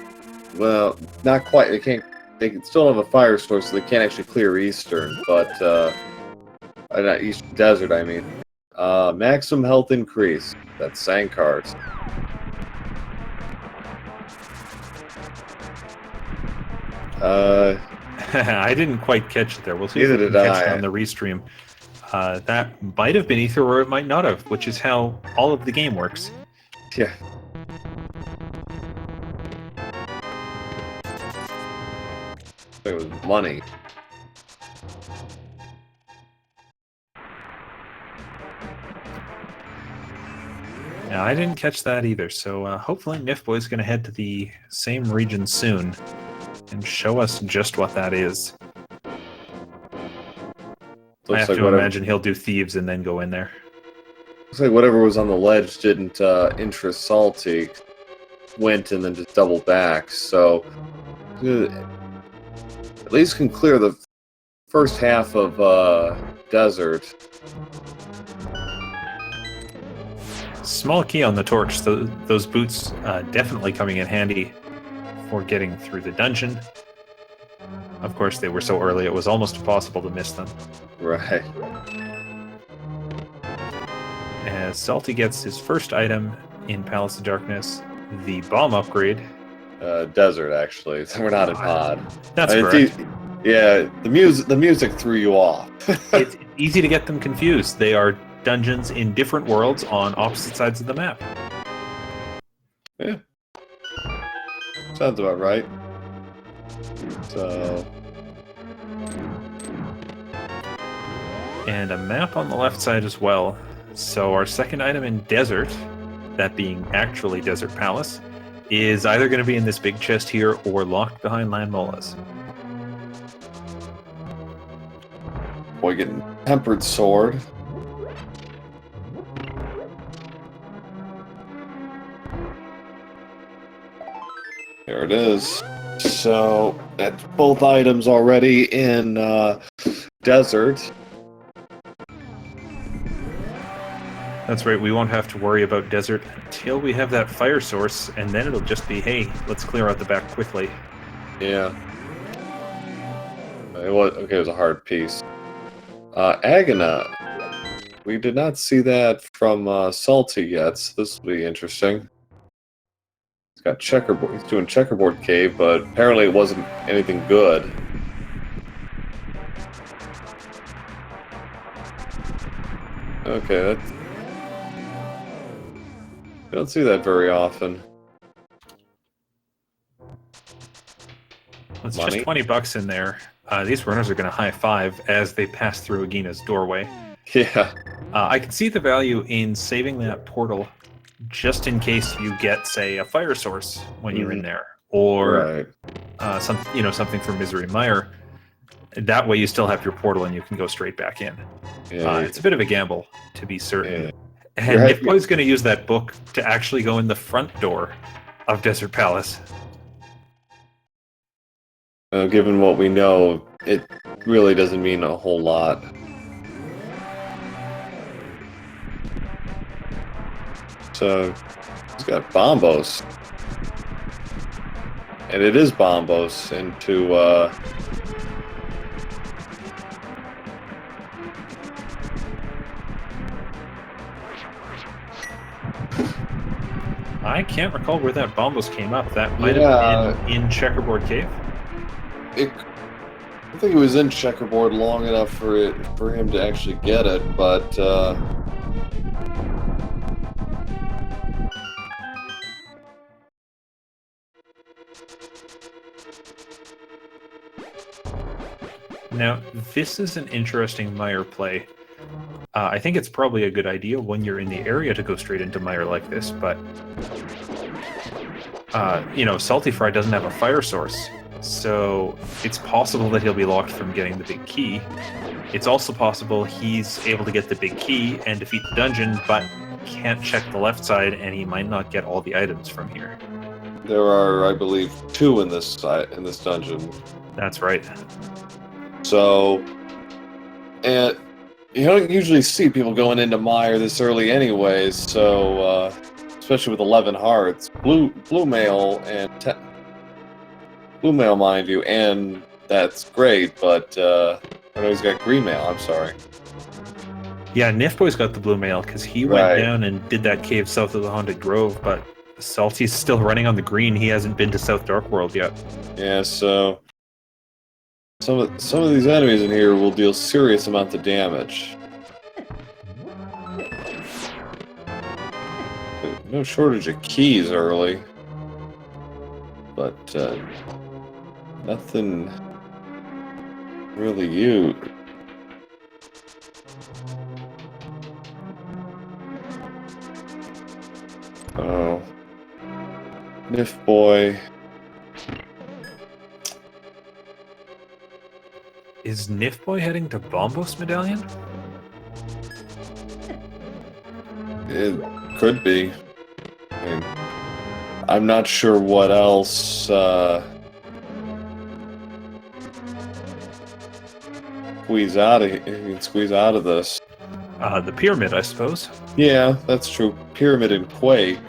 well. Not quite. They can't. They can still have a fire source, so they can't actually clear Eastern. But not Eastern Desert. I mean. Maximum health increase. That's sang cards. I didn't quite catch it there. We'll see if we can catch it on the restream. That might have been Ether or it might not have, which is how all of the game works. Yeah. It was money. Yeah, I didn't catch that either, so hopefully Nifboy's going to head to the same region soon and show us just what that is. I have to imagine he'll do Thieves and then go in there. Looks like whatever was on the ledge didn't interest Salty. Went and then just doubled back, so at least can clear the first half of Desert. Small key on the torch. Those boots definitely coming in handy for getting through the dungeon. Of course, they were so early, it was almost impossible to miss them. Right. As Salty gets his first item in Palace of Darkness, the bomb upgrade. Desert, actually. We're not in Pod. That's correct. Yeah, the music threw you off. It's easy to get them confused. They are dungeons in different worlds on opposite sides of the map. Yeah. Sounds about right. So... And a map on the left side as well. So our second item in Desert, that being actually Desert Palace, is either going to be in this big chest here or locked behind land molas. Boy, getting tempered sword. There it is. So that's both items already in Desert. That's right, we won't have to worry about Desert until we have that fire source, and then it'll just be, hey, let's clear out the back quickly. Yeah. It was a hard piece. Agana. We did not see that from Salty yet, so this will be interesting. He's got checkerboard. He's doing checkerboard cave, but apparently it wasn't anything good. Okay, that's... You don't see that very often. It's Money? just 20 bucks in there. These runners are going to high five as they pass through Agina's doorway. Yeah. I can see the value in saving that portal just in case you get, say, a fire source when you're in there, or Right. something for Misery Mire. That way, you still have your portal and you can go straight back in. Yeah. It's a bit of a gamble, to be certain. Yeah. And nifboy's going to use that book to actually go in the front door of Desert Palace. Given what we know, it really doesn't mean a whole lot. So, he's got Bombos. And it is Bombos into, I can't recall where that Bombos came up. That might have been in Checkerboard Cave. I think it was in Checkerboard long enough for him to actually get it, but Now, this is an interesting Mire play. I think it's probably a good idea when you're in the area to go straight into Mire like this, but saltyphry doesn't have a fire source, so it's possible that he'll be locked from getting the big key. It's also possible he's able to get the big key and defeat the dungeon, but can't check the left side, and he might not get all the items from here. there are, I believe, 2 in this dungeon. That's right. So, and you don't usually see people going into Mire this early anyways, so, especially with 11 hearts. Blue mail, mind you, and that's great, but, I know he's got green mail, I'm sorry. Yeah, nifboy's got the blue mail, because he went down and did that cave south of the Haunted Grove, but Salty's still running on the green. He hasn't been to South Dark World yet. Yeah, so... Some of these enemies in here will deal serious amount of damage. No shortage of keys early. But, nothing really huge. Oh. Nifboy. Is Nifboy heading to Bombos Medallion? It could be. I mean, I'm not sure what else he can squeeze out of this. The pyramid, I suppose. Yeah, that's true. Pyramid and Quake.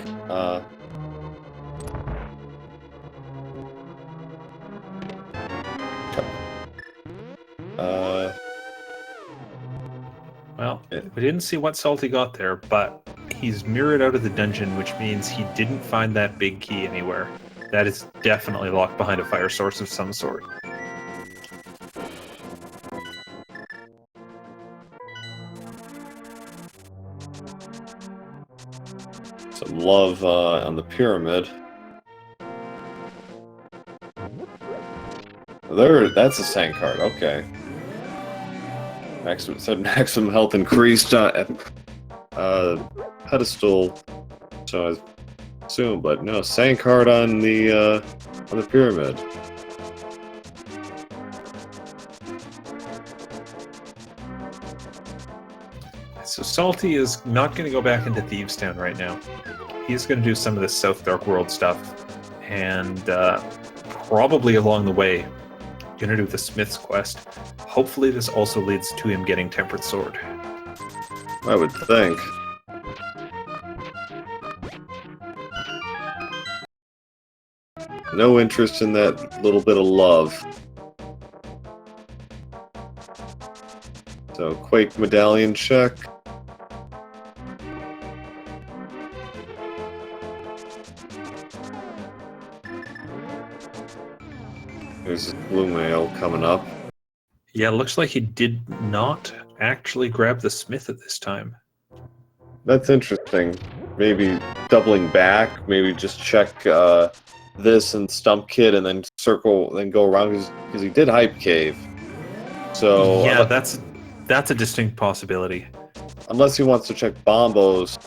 Well, we didn't see what Salty got there, but he's mirrored out of the dungeon, which means he didn't find that big key anywhere. That is definitely locked behind a fire source of some sort. Some love on the pyramid. That's a sand card. Okay. Maximum health increased at pedestal. So I assume, but no sand card on the pyramid. So Salty is not going to go back into Thieves Town right now. He's going to do some of the South Dark World stuff, and probably along the way, going to do the Smith's quest. Hopefully this also leads to him getting Tempered Sword. I would think. No interest in that little bit of love. So, Quake medallion check. There's a blue mail coming up. Yeah, looks like he did not actually grab the Smith at this time. That's interesting. Maybe doubling back, maybe just check this and Stump Kid and then circle, then go around, because he did Hype Cave. So yeah, that's a distinct possibility. Unless he wants to check Bombos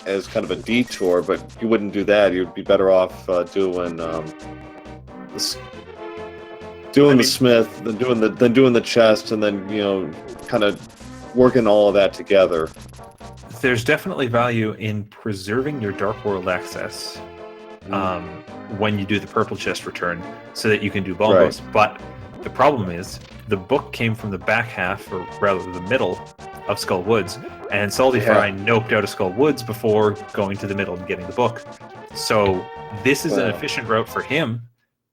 as kind of a detour, but you wouldn't do that. You'd be better off doing the Smith, then doing the chest, and then kind of working all of that together. There's definitely value in preserving your Dark World access when you do the purple chest return, so that you can do Bombos. Right. But the problem is the book came from the back half, or rather the middle, of Skull Woods, and saltyphry noped out of Skull Woods before going to the middle and getting the book. So this is an efficient route for him.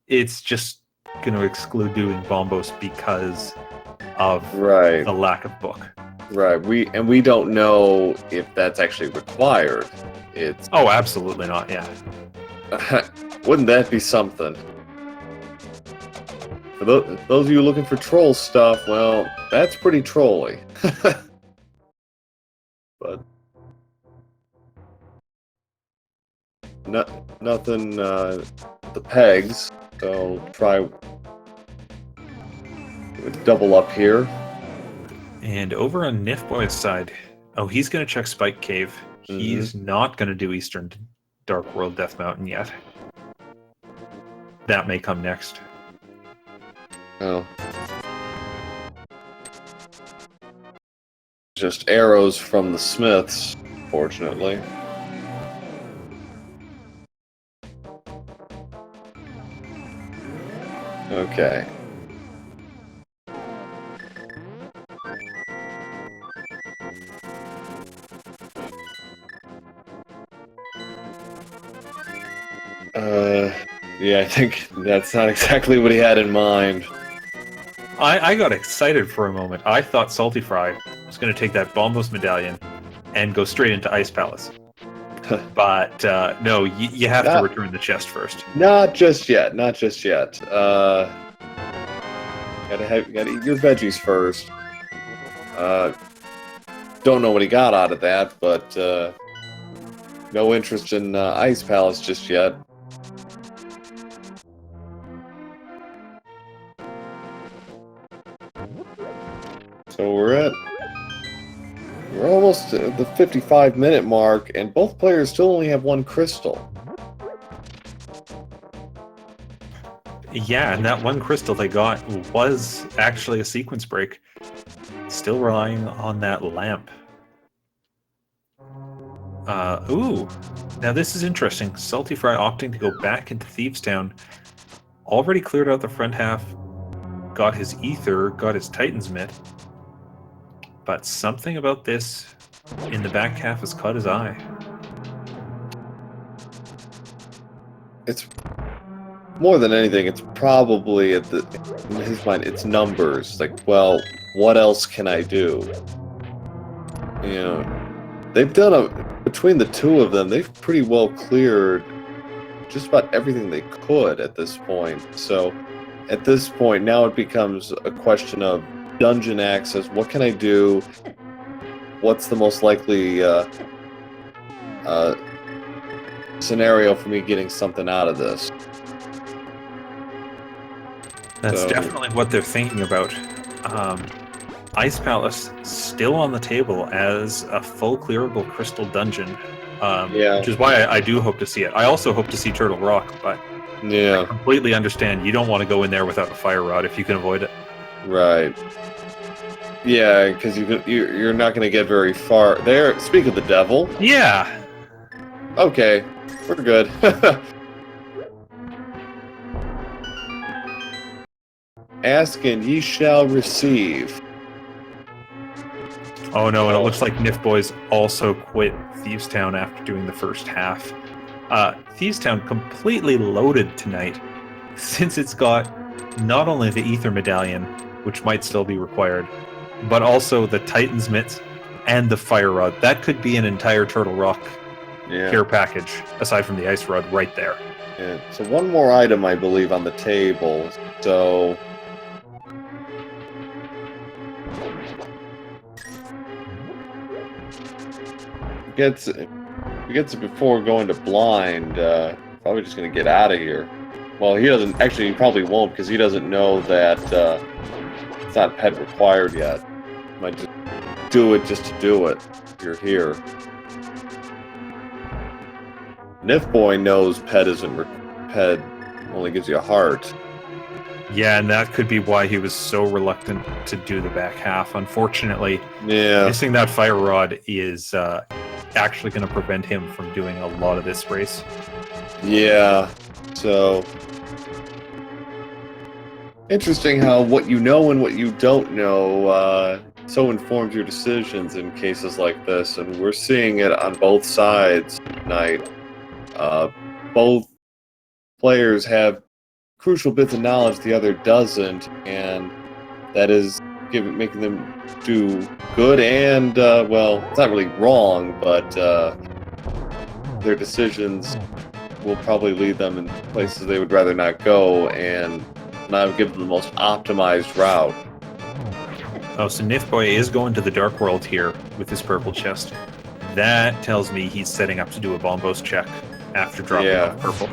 It's just going to exclude doing Bombos because of the lack of book. Right. We don't know if that's actually required. Oh, absolutely not. Yeah. Wouldn't that be something? For those of you looking for troll stuff, well, that's pretty trolly. But nothing. The pegs. So try double up here. And over on Nifboy's side, he's going to check Spike Cave. He's not going to do Eastern Dark World Death Mountain yet. That may come next. Oh. Just arrows from the Smiths, fortunately. Okay. Yeah, I think that's not exactly what he had in mind. I got excited for a moment. I thought saltyphry was going to take that Bombos medallion and go straight into Ice Palace. But no, you have to return the chest first. Not just yet. Not just yet. Gotta eat your veggies first. Don't know what he got out of that, but no interest in Ice Palace just yet. So we're almost at the 55-minute mark, and both players still only have one crystal. Yeah, and that one crystal they got was actually a sequence break. Still relying on that lamp. Ooh. Now this is interesting. saltyphry opting to go back into Thieves Town. Already cleared out the front half. Got his ether, got his Titan's Mitt. But something about this in the back half has caught his eye. It's more than anything, it's probably in his mind, it's numbers. Like, well, what else can I do? They've done between the two of them, they've pretty well cleared just about everything they could at this point. So at this point, now it becomes a question of dungeon access. What can I do? What's the most likely scenario for me getting something out of this. That's definitely what they're thinking about. Ice Palace still on the table as a full clearable crystal dungeon, which is why I do hope to see it. I also hope to see Turtle Rock, but I completely understand you don't want to go in there without a fire rod if you can avoid it. Right. Yeah, because you're not going to get very far. There, speak of the devil. Yeah. Okay, we're good. Ask and ye shall receive. Oh no, and it looks like nifboy's also quit Thieves Town after doing the first half. Thieves Town completely loaded tonight, since it's got not only the Ether Medallion, which might still be required, but also the Titan's Mitts and the Fire Rod. That could be an entire Turtle Rock care package, aside from the Ice Rod right there. Yeah. So one more item, I believe, on the table. So... Gets it before going to blind. Probably just going to get out of here. Well, he doesn't... Actually, he probably won't, because he doesn't know that it's not pet required yet. Might just do it just to do it. If you're here. Nifboy knows pet pet only gives you a heart. Yeah, and that could be why he was so reluctant to do the back half. Unfortunately, missing that fire rod is actually going to prevent him from doing a lot of this race. Yeah, so... Interesting how what you know and what you don't know so informs your decisions in cases like this, and we're seeing it on both sides tonight. Both players have crucial bits of knowledge the other doesn't, and that is making them do good and, well, it's not really wrong, but their decisions will probably lead them in places they would rather not go and not give them the most optimized route. Oh, so Nifboy is going to the Dark World here with his purple chest. That tells me he's setting up to do a Bombos check after dropping off purple.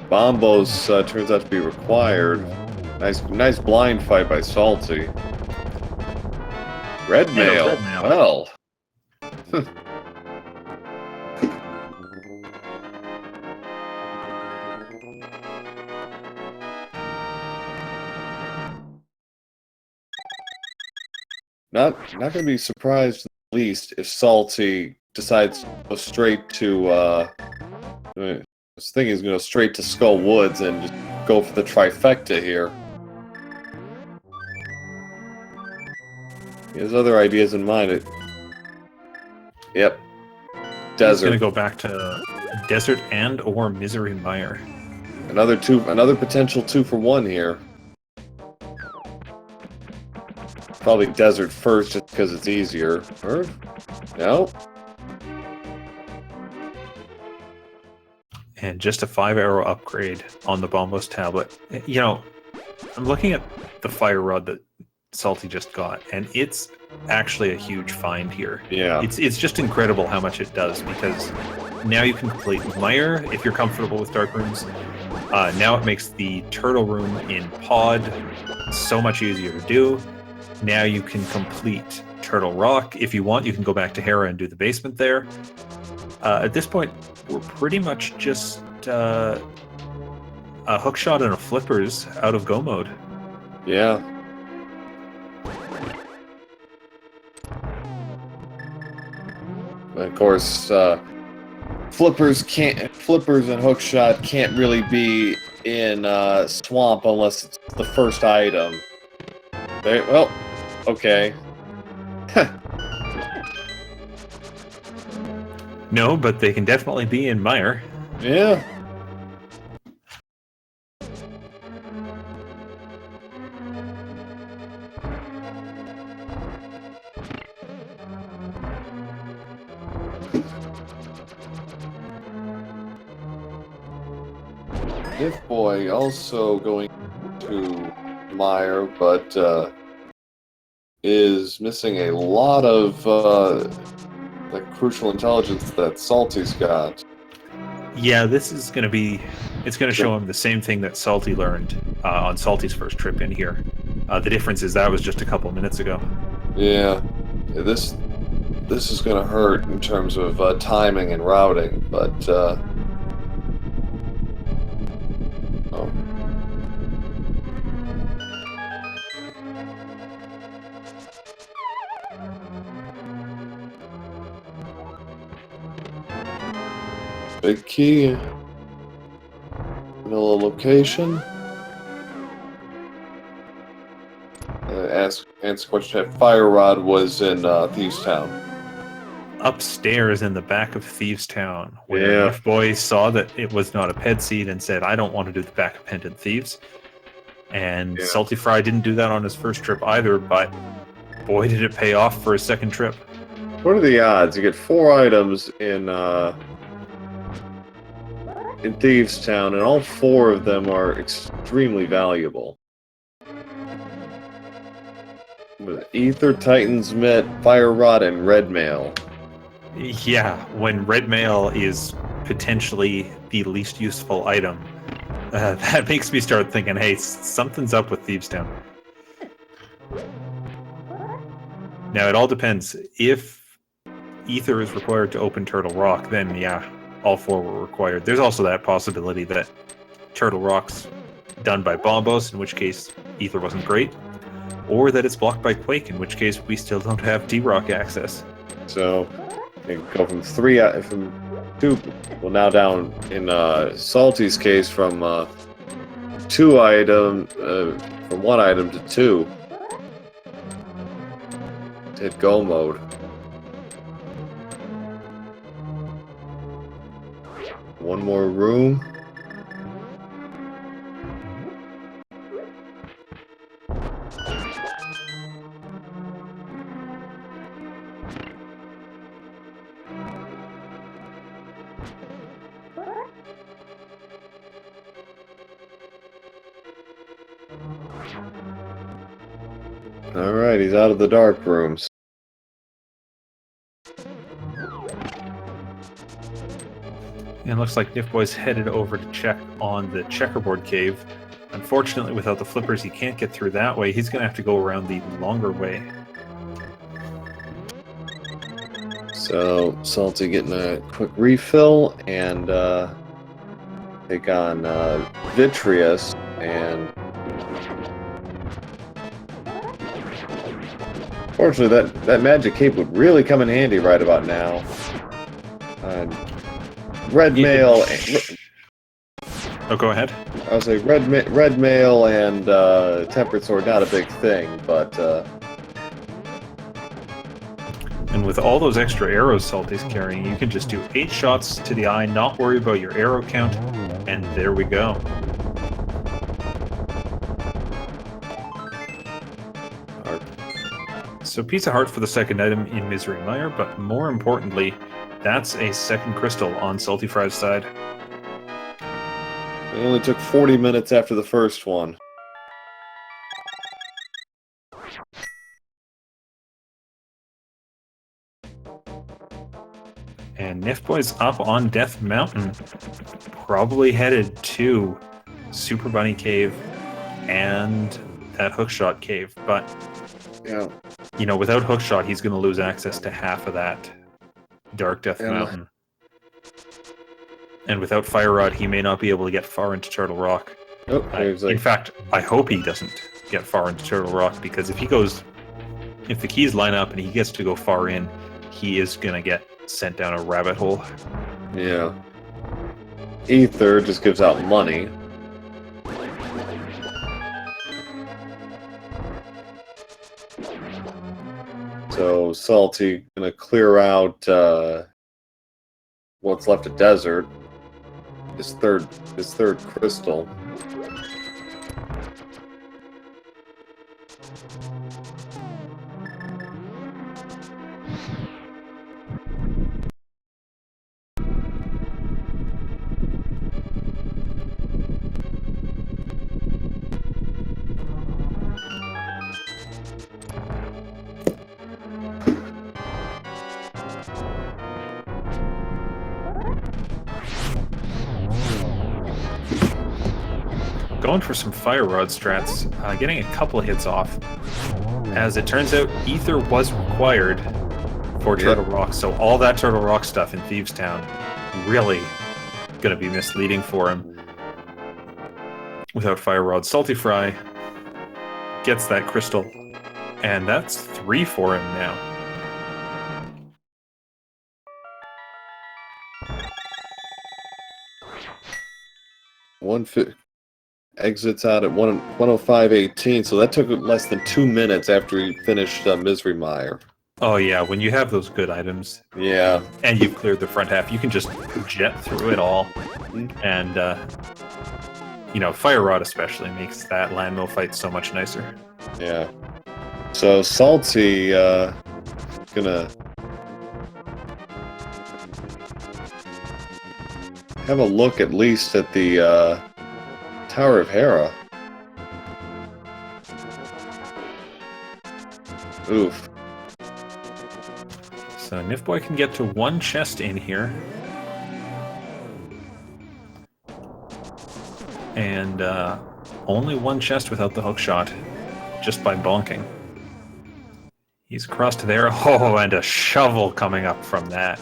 Bombos turns out to be required. Nice blind fight by Salty. Red mail. Well. Not gonna be surprised at least if Salty decides to go straight to I was thinking he's gonna go straight to Skull Woods and just go for the trifecta here. He has other ideas in mind. Yep. Desert. He's gonna go back to Desert and or Misery Mire. Another potential 2-for-1 here. Probably Desert first just because it's easier. Or no. And just a 5-arrow upgrade on the Bombos tablet. You know, I'm looking at the fire rod that Salty just got, and it's actually a huge find here. Yeah. It's just incredible how much it does, because now you can complete Mire if you're comfortable with dark rooms. Now it makes the turtle room in Pod so much easier to do. Now you can complete Turtle Rock. If you want, you can go back to Hera and do the basement there. At this point, we're pretty much just a hookshot and a flippers out of go mode. Yeah. Of course, flippers and hookshot can't really be in swamp unless it's the first item. Well, okay. No, but they can definitely be in Mire. Yeah. Nifboy also going to Mire, but is missing a lot of the crucial intelligence that Salty's got. Yeah, this is going to be... It's going to show him the same thing that Salty learned on Salty's first trip in here. The difference is that was just a couple minutes ago. Yeah, this is gonna hurt in terms of timing and routing, but oh. Big key. Vanilla location. Answer question. Fire Rod was in Thieves Town. Upstairs in the back of Thieves Town, where Yeah. nifboy saw that it was not a ped seed and said, I don't want to do the back of Pendant Thieves. And Yeah. saltyphry didn't do that on his first trip either, but boy did it pay off for his second trip. What are the odds? You get 4 items in Thieves Town, and all 4 of them are extremely valuable. Ether, Titan's Mitt, Fire Rod, and Red Mail. Yeah, when red mail is potentially the least useful item, that makes me start thinking, hey, something's up with Thieves Town. Now, it all depends. If Ether is required to open Turtle Rock, then yeah, all 4 were required. There's also that possibility that Turtle Rock's done by Bombos, in which case Ether wasn't great, or that it's blocked by Quake, in which case we still don't have D-Rock access. So, you go from 2, well now down in Salty's case from 2 item, from 1 item to 2. To hit go mode. One more room. Alright, he's out of the dark rooms. And it looks like nifboy's headed over to check on the checkerboard cave. Unfortunately, without the flippers, he can't get through that way. He's going to have to go around the longer way. So, Salty getting a quick refill and take on Vitreous and fortunately that magic cape would really come in handy right about now. Red Mail. Oh, go ahead. I would say red mail and tempered sword not a big thing, but and with all those extra arrows Salty's carrying, you can just do 8 shots to the eye, not worry about your arrow count, and there we go. So piece of heart for the second item in Misery Mire, but more importantly, that's a second crystal on saltyphry's side. it only took 40 minutes after the first one. And nifboy's up on Death Mountain, probably headed to Super Bunny Cave and that hookshot cave, but Yeah. you know, without hookshot, he's going to lose access to half of that Dark Death Mountain. And without Fire Rod, he may not be able to get far into Turtle Rock. Oh, In fact, I hope he doesn't get far into Turtle Rock, because if the keys line up and he gets to go far in, he is going to get sent down a rabbit hole. Yeah. Ether just gives out money. So Salty gonna clear out what's left of desert. His third crystal. going for some fire rod strats, getting a couple of hits off. As it turns out, ether was required for Turtle Rock, so all that Turtle Rock stuff in Thieves Town really going to be misleading for him. Without fire rod, saltyphry gets that crystal, and that's 3 for him now. Exits out at 105.18, so that took less than 2 minutes after he finished Misery Mire. Oh yeah, when you have those good items, yeah, and you've cleared the front half, you can just jet through it all. And you know, fire rod especially makes that landmill fight so much nicer. Yeah. So Salty gonna have a look at least at the Tower of Hera. Oof. So Nifboy can get to 1 chest in here. And only 1 chest without the hookshot, just by bonking. He's across to there. Oh, and a shovel coming up from that.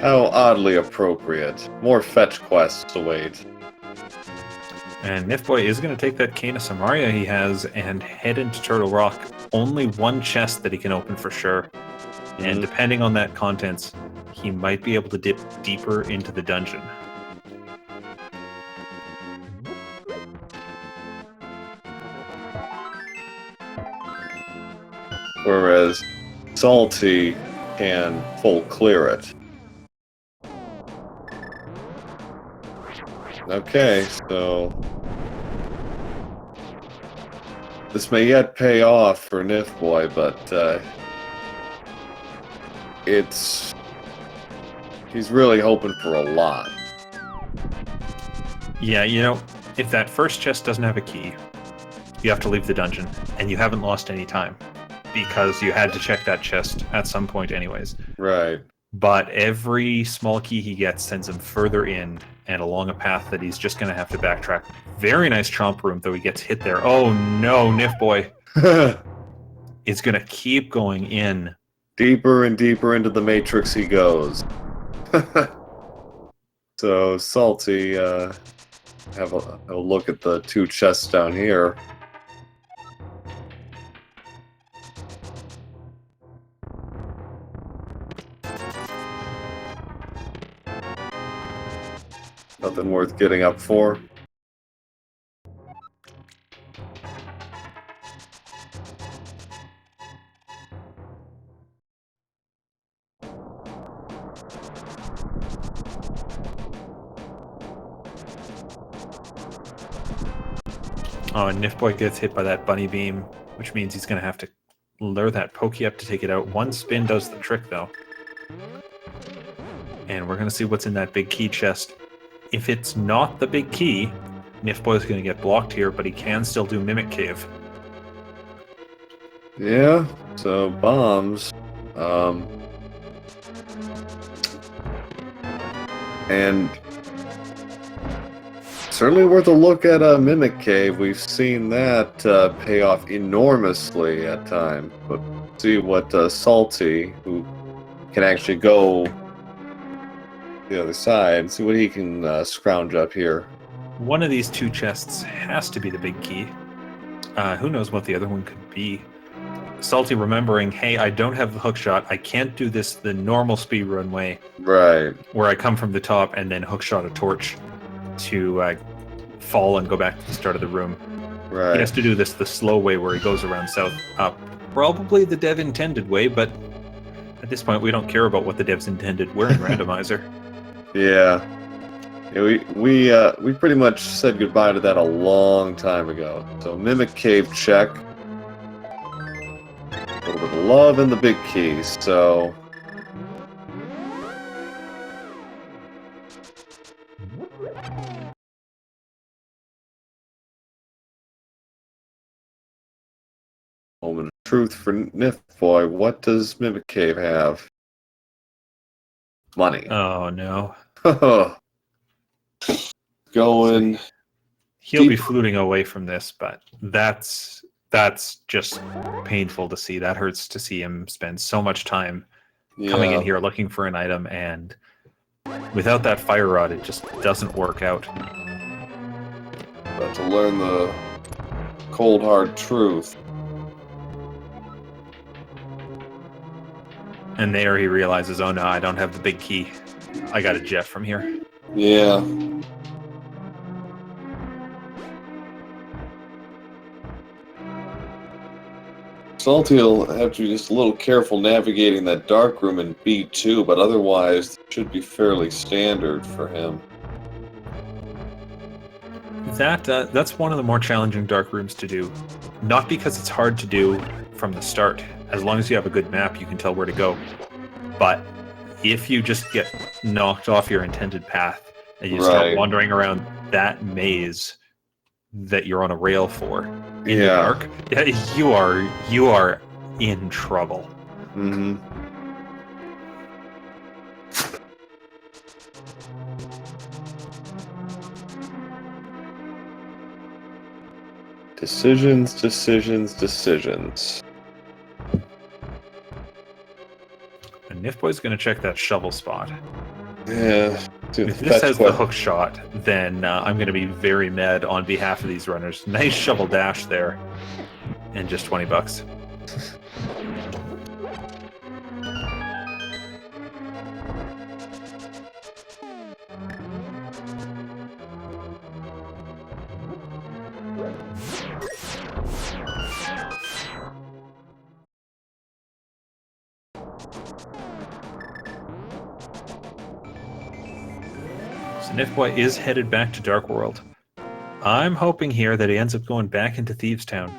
How oddly appropriate. More fetch quests await. And Nifboy is going to take that Cane of Samaria he has and head into Turtle Rock. Only 1 chest that he can open for sure. And depending on that contents, he might be able to dip deeper into the dungeon. Whereas Salty can full clear it. Okay, so this may yet pay off for Nifboy, but he's really hoping for a lot. Yeah, you know, if that first chest doesn't have a key, you have to leave the dungeon, and you haven't lost any time, because you had to check that chest at some point anyways. Right. But every small key he gets sends him further in and along a path that he's just going to have to backtrack. Very nice chomp room, though he gets hit there. Oh no, Nifboy is going to keep going in. Deeper and deeper into the matrix he goes. So Salty, have a look at the 2 chests down here. Nothing worth getting up for. Oh, and Nifboy gets hit by that bunny beam, which means he's going to have to lure that pokey up to take it out. 1 spin does the trick, though. And we're going to see what's in that big key chest. If it's not the big key, Nifboy is going to get blocked here, but he can still do Mimic Cave. Yeah, so bombs. And certainly worth a look at Mimic Cave. We've seen that pay off enormously at times. But see what Salty, who can actually go the other side, see what he can scrounge up here. One of these 2 chests has to be the big key. Who knows what the other one could be. Salty remembering, hey, I don't have the hookshot. I can't do this the normal speedrun way. Right. Where I come from the top and then hookshot a torch to fall and go back to the start of the room. Right. He has to do this the slow way where he goes around south up. Probably the dev intended way, but at this point we don't care about what the devs intended. We're in Randomizer. Yeah. We pretty much said goodbye to that a long time ago. So Mimic Cave check. A little bit of love in the big keys, so moment of truth for Nifboy. What does Mimic Cave have? Money. Oh no. going. He'll be fluting away from this, but that's just painful to see. That hurts to see him spend so much time coming in here looking for an item, and without that fire rod, it just doesn't work out. But to learn the cold hard truth. And there he realizes, oh no, I don't have the big key. I got a jet from here. Yeah. Salty will have to be just a little careful navigating that dark room in B2, but otherwise it should be fairly standard for him. That's one of the more challenging dark rooms to do. Not because it's hard to do from the start. As long as you have a good map, you can tell where to go. But if you just get knocked off your intended path and you start wandering around that maze that you're on a rail for in the dark, you are in trouble. Mm-hmm. Decisions. And Nifboy's going to check that shovel spot. Yeah. If this has the hook shot, then I'm going to be very mad on behalf of these runners. Nice shovel dash there. And just $20. So Nifboy is headed back to Dark World. I'm hoping here that he ends up going back into Thieves Town.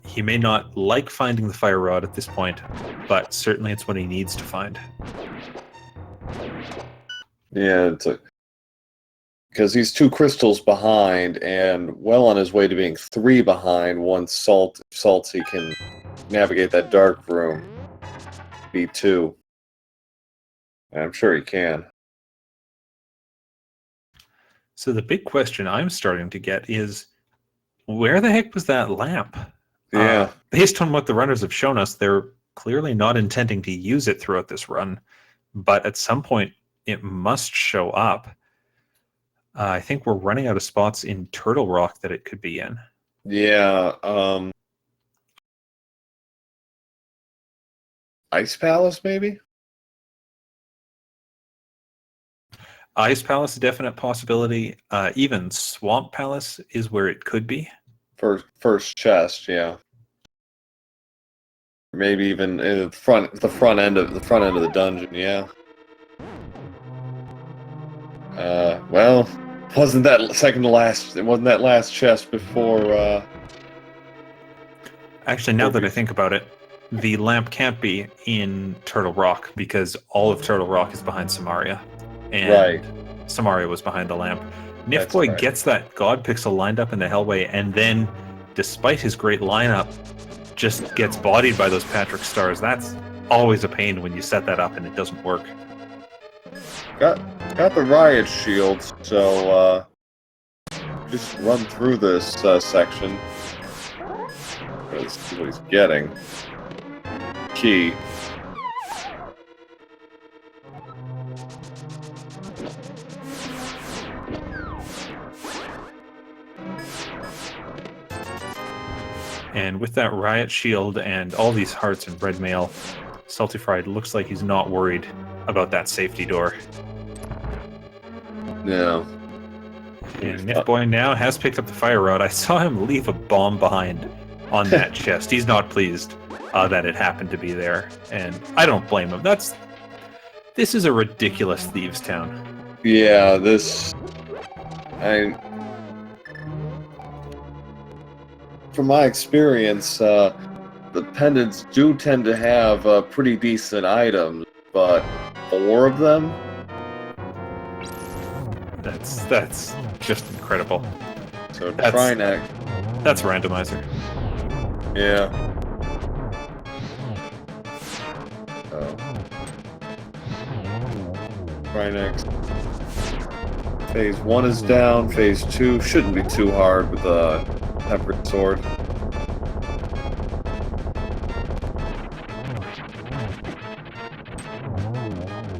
He may not like finding the fire rod at this point, but certainly it's what he needs to find. Yeah, because he's 2 crystals behind and well on his way to being 3 behind once Salty can navigate that dark room. B2. And I'm sure he can. So the big question I'm starting to get is, where the heck was that lamp? Yeah. Based on what the runners have shown us, they're clearly not intending to use it throughout this run, but at some point it must show up. I think we're running out of spots in Turtle Rock that it could be in. Yeah. Ice Palace, maybe? Ice Palace, a definite possibility. Even Swamp Palace is where it could be. First chest, yeah. Maybe even in the front end of the dungeon, yeah. Well, wasn't that last chest before? Actually, now that I think about it, the lamp can't be in Turtle Rock because all of Turtle Rock is behind Samaria, and Samaria was behind the lamp. Nifboy gets that God Pixel lined up in the Hellway, and then, despite his great lineup, just gets bodied by those Patrick stars. That's always a pain when you set that up and it doesn't work. Got the riot shields, so just run through this section. Let's see what he's getting. Key. And with that riot shield and all these hearts and red mail, saltyphry looks like he's not worried about that safety door. No. And Nifboy now has picked up the fire rod. I saw him leave a bomb behind on that chest. He's not pleased that it happened to be there, and I don't blame him. This is a ridiculous Thieves Town. Yeah, from my experience, the pendants do tend to have pretty decent items, but 4 of them? That's just incredible. So try next. That's Randomizer. Yeah. Oh. Try next. Phase 1 is down. Phase 2 shouldn't be too hard with a tempered sword.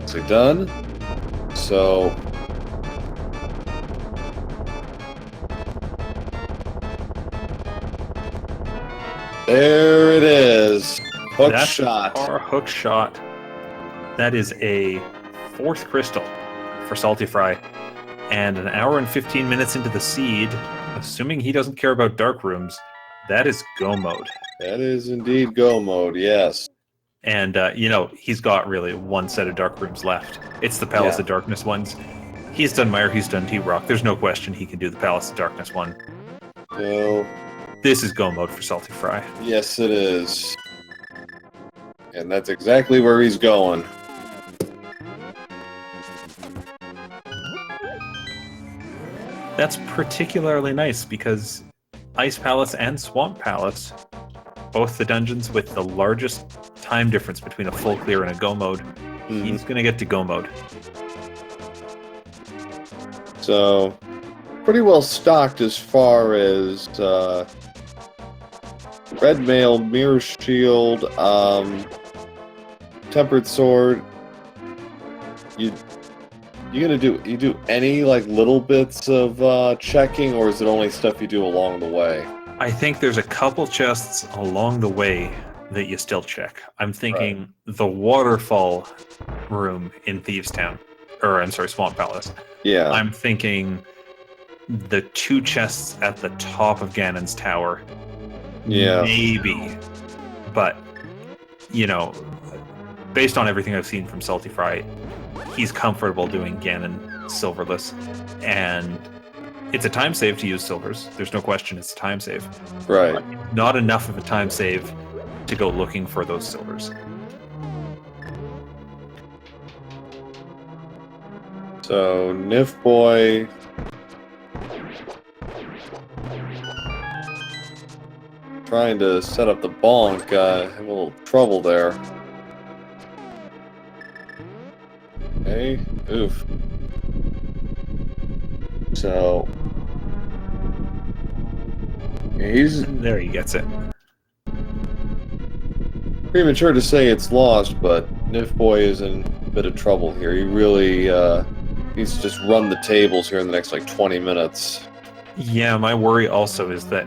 So done. So there it is. Hook That's shot. our hook shot. That is a 4th crystal for saltyphry, and an hour and 15 minutes into the seed, assuming he doesn't care about dark rooms, that is go mode. That is indeed go mode, yes. And, he's got really one set of dark rooms left. It's the Palace of Darkness ones. He's done Mire, he's done T-Rock. There's no question he can do the Palace of Darkness one. No. This is go mode for saltyphry. Yes, it is. And that's exactly where he's going. That's particularly nice because Ice Palace and Swamp Palace, both the dungeons with the largest time difference between a full clear and a go mode, he's going to get to go mode. So, pretty well stocked as far as Red Mail, Mirror Shield, Tempered Sword. You do any like little bits of checking, or is it only stuff you do along the way? I think there's a couple chests along the way that you still check. I'm thinking the waterfall room in Thieves Town, or I'm sorry, Swamp Palace. Yeah. I'm thinking the 2 chests at the top of Ganon's tower. Yeah. Maybe. But, based on everything I've seen from saltyphry, he's comfortable doing Ganon silverless. And it's a time save to use silvers. There's no question it's a time save. Right. Not enough of a time save to go looking for those silvers. So, nifboy. Trying to set up the bonk. Have a little trouble there. Okay. Oof. So. There he gets it. Premature to say it's lost, but nifboy is in a bit of trouble here. He really needs to just run the tables here in the next, 20 minutes. Yeah, my worry also is that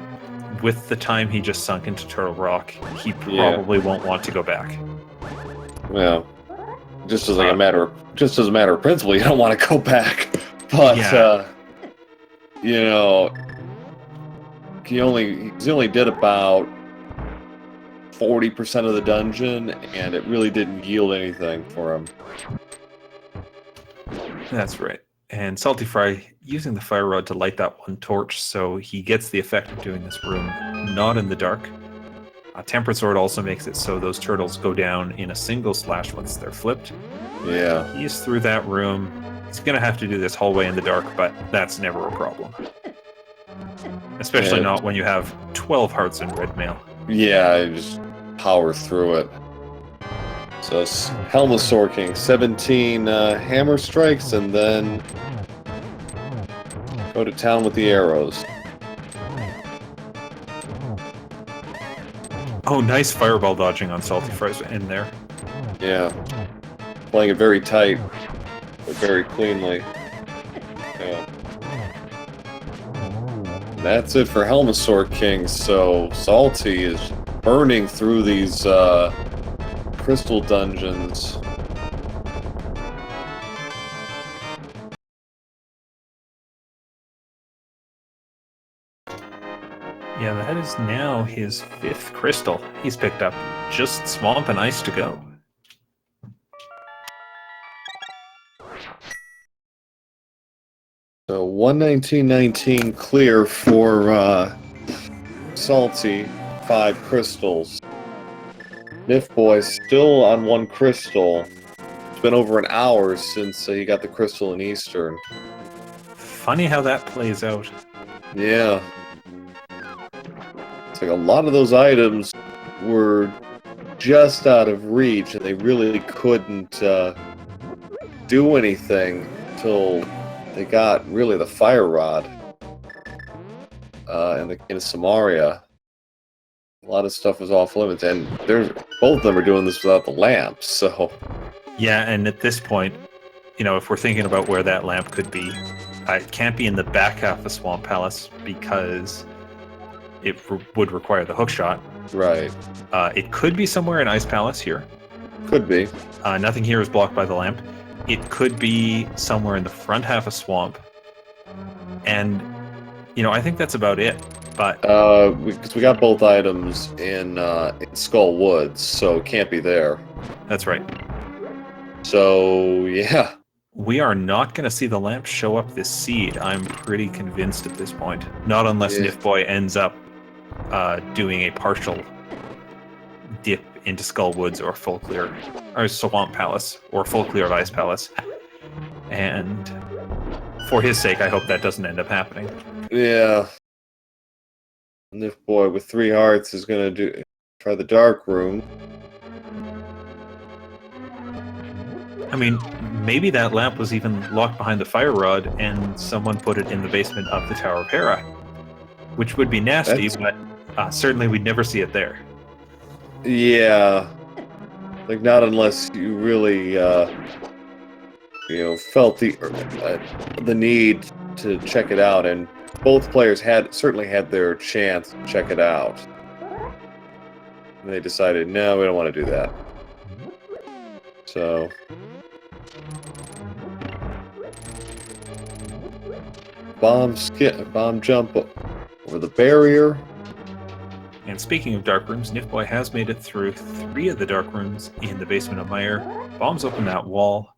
with the time he just sunk into Turtle Rock, he probably won't want to go back. Well, just as a matter of principle, you don't want to go back. But he only did about 40% of the dungeon, and it really didn't yield anything for him. That's right. And saltyphry using the fire rod to light that one torch, so he gets the effect of doing this room not in the dark. Tempered Sword also makes it so those turtles go down in a single slash once they're flipped. Yeah. He's through that room. He's going to have to do this hallway in the dark, but that's never a problem. Especially not when you have 12 hearts in red mail. Yeah, just power through it. So, Helm Sword King, 17 hammer strikes, and then go to town with the arrows. Oh, nice fireball dodging on saltyphry's in there. Yeah. Playing it very tight, but very cleanly. Yeah. That's it for Helm Sword King, so Salty is burning through these crystal dungeons. Yeah, that is now his 5th crystal he's picked up. Just Swamp and Ice to go. So 119.19 clear for Salty, 5 crystals. nifboy still on 1 crystal. It's been over an hour since he got the crystal in Eastern. Funny how that plays out. Yeah. It's like a lot of those items were just out of reach, and they really couldn't do anything till they got really the fire rod in Samaria. A lot of stuff was off limits, and both of them are doing this without the lamps. So Yeah, and at this point, if we're thinking about where that lamp could be, it can't be in the back half of Swamp Palace because it would require the hook shot. right, It could be somewhere in Ice Palace here. could be. Nothing here is blocked by the lamp. It could be somewhere in the front half of Swamp. And, I think that's about it. But Because we got both items in Skull Woods, so it can't be there. that's right. So yeah, We are not going to see the lamp show up this seed. I'm pretty convinced at this point. Not unless Nifboy ends up doing a partial dip into Skull Woods or full clear, or Swamp Palace, or full clear of Ice Palace. And for his sake, I hope that doesn't end up happening. yeah. Nifboy with 3 hearts is gonna try the dark room. I mean, maybe that lamp was even locked behind the fire rod and someone put it in the basement of the Tower of Hera, which would be nasty, but certainly we'd never see it there. Yeah, like not unless you really, felt the need to check it out, and both players certainly had their chance to check it out. And they decided, no, we don't want to do that. So bomb jump over the barrier. And speaking of dark rooms, Nifboy has made it through 3 of the dark rooms in the basement of Meyer. Bombs open that wall.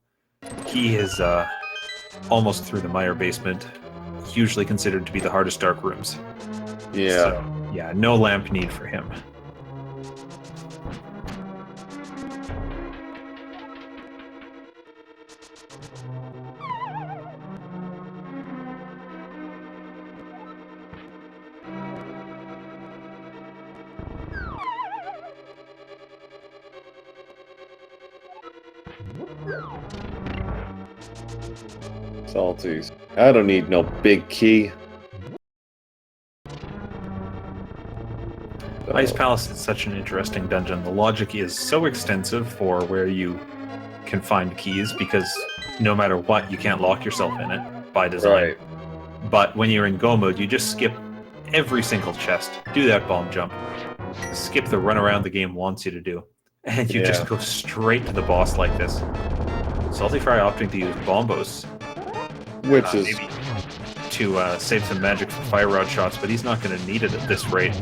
He is almost through the Meyer basement, usually considered to be the hardest dark rooms. Yeah. So, yeah, no lamp need for him. Salties. I don't need no big key. Ice Palace is such an interesting dungeon. The logic is so extensive for where you can find keys because no matter what, you can't lock yourself in it by design. Right. But when you're in go mode, you just skip every single chest, do that bomb jump, skip the run around the game wants you to do, and you just go straight to the boss like this. saltyphry opting to use bombos, Which is maybe to save some magic for fire rod shots, but he's not going to need it at this rate.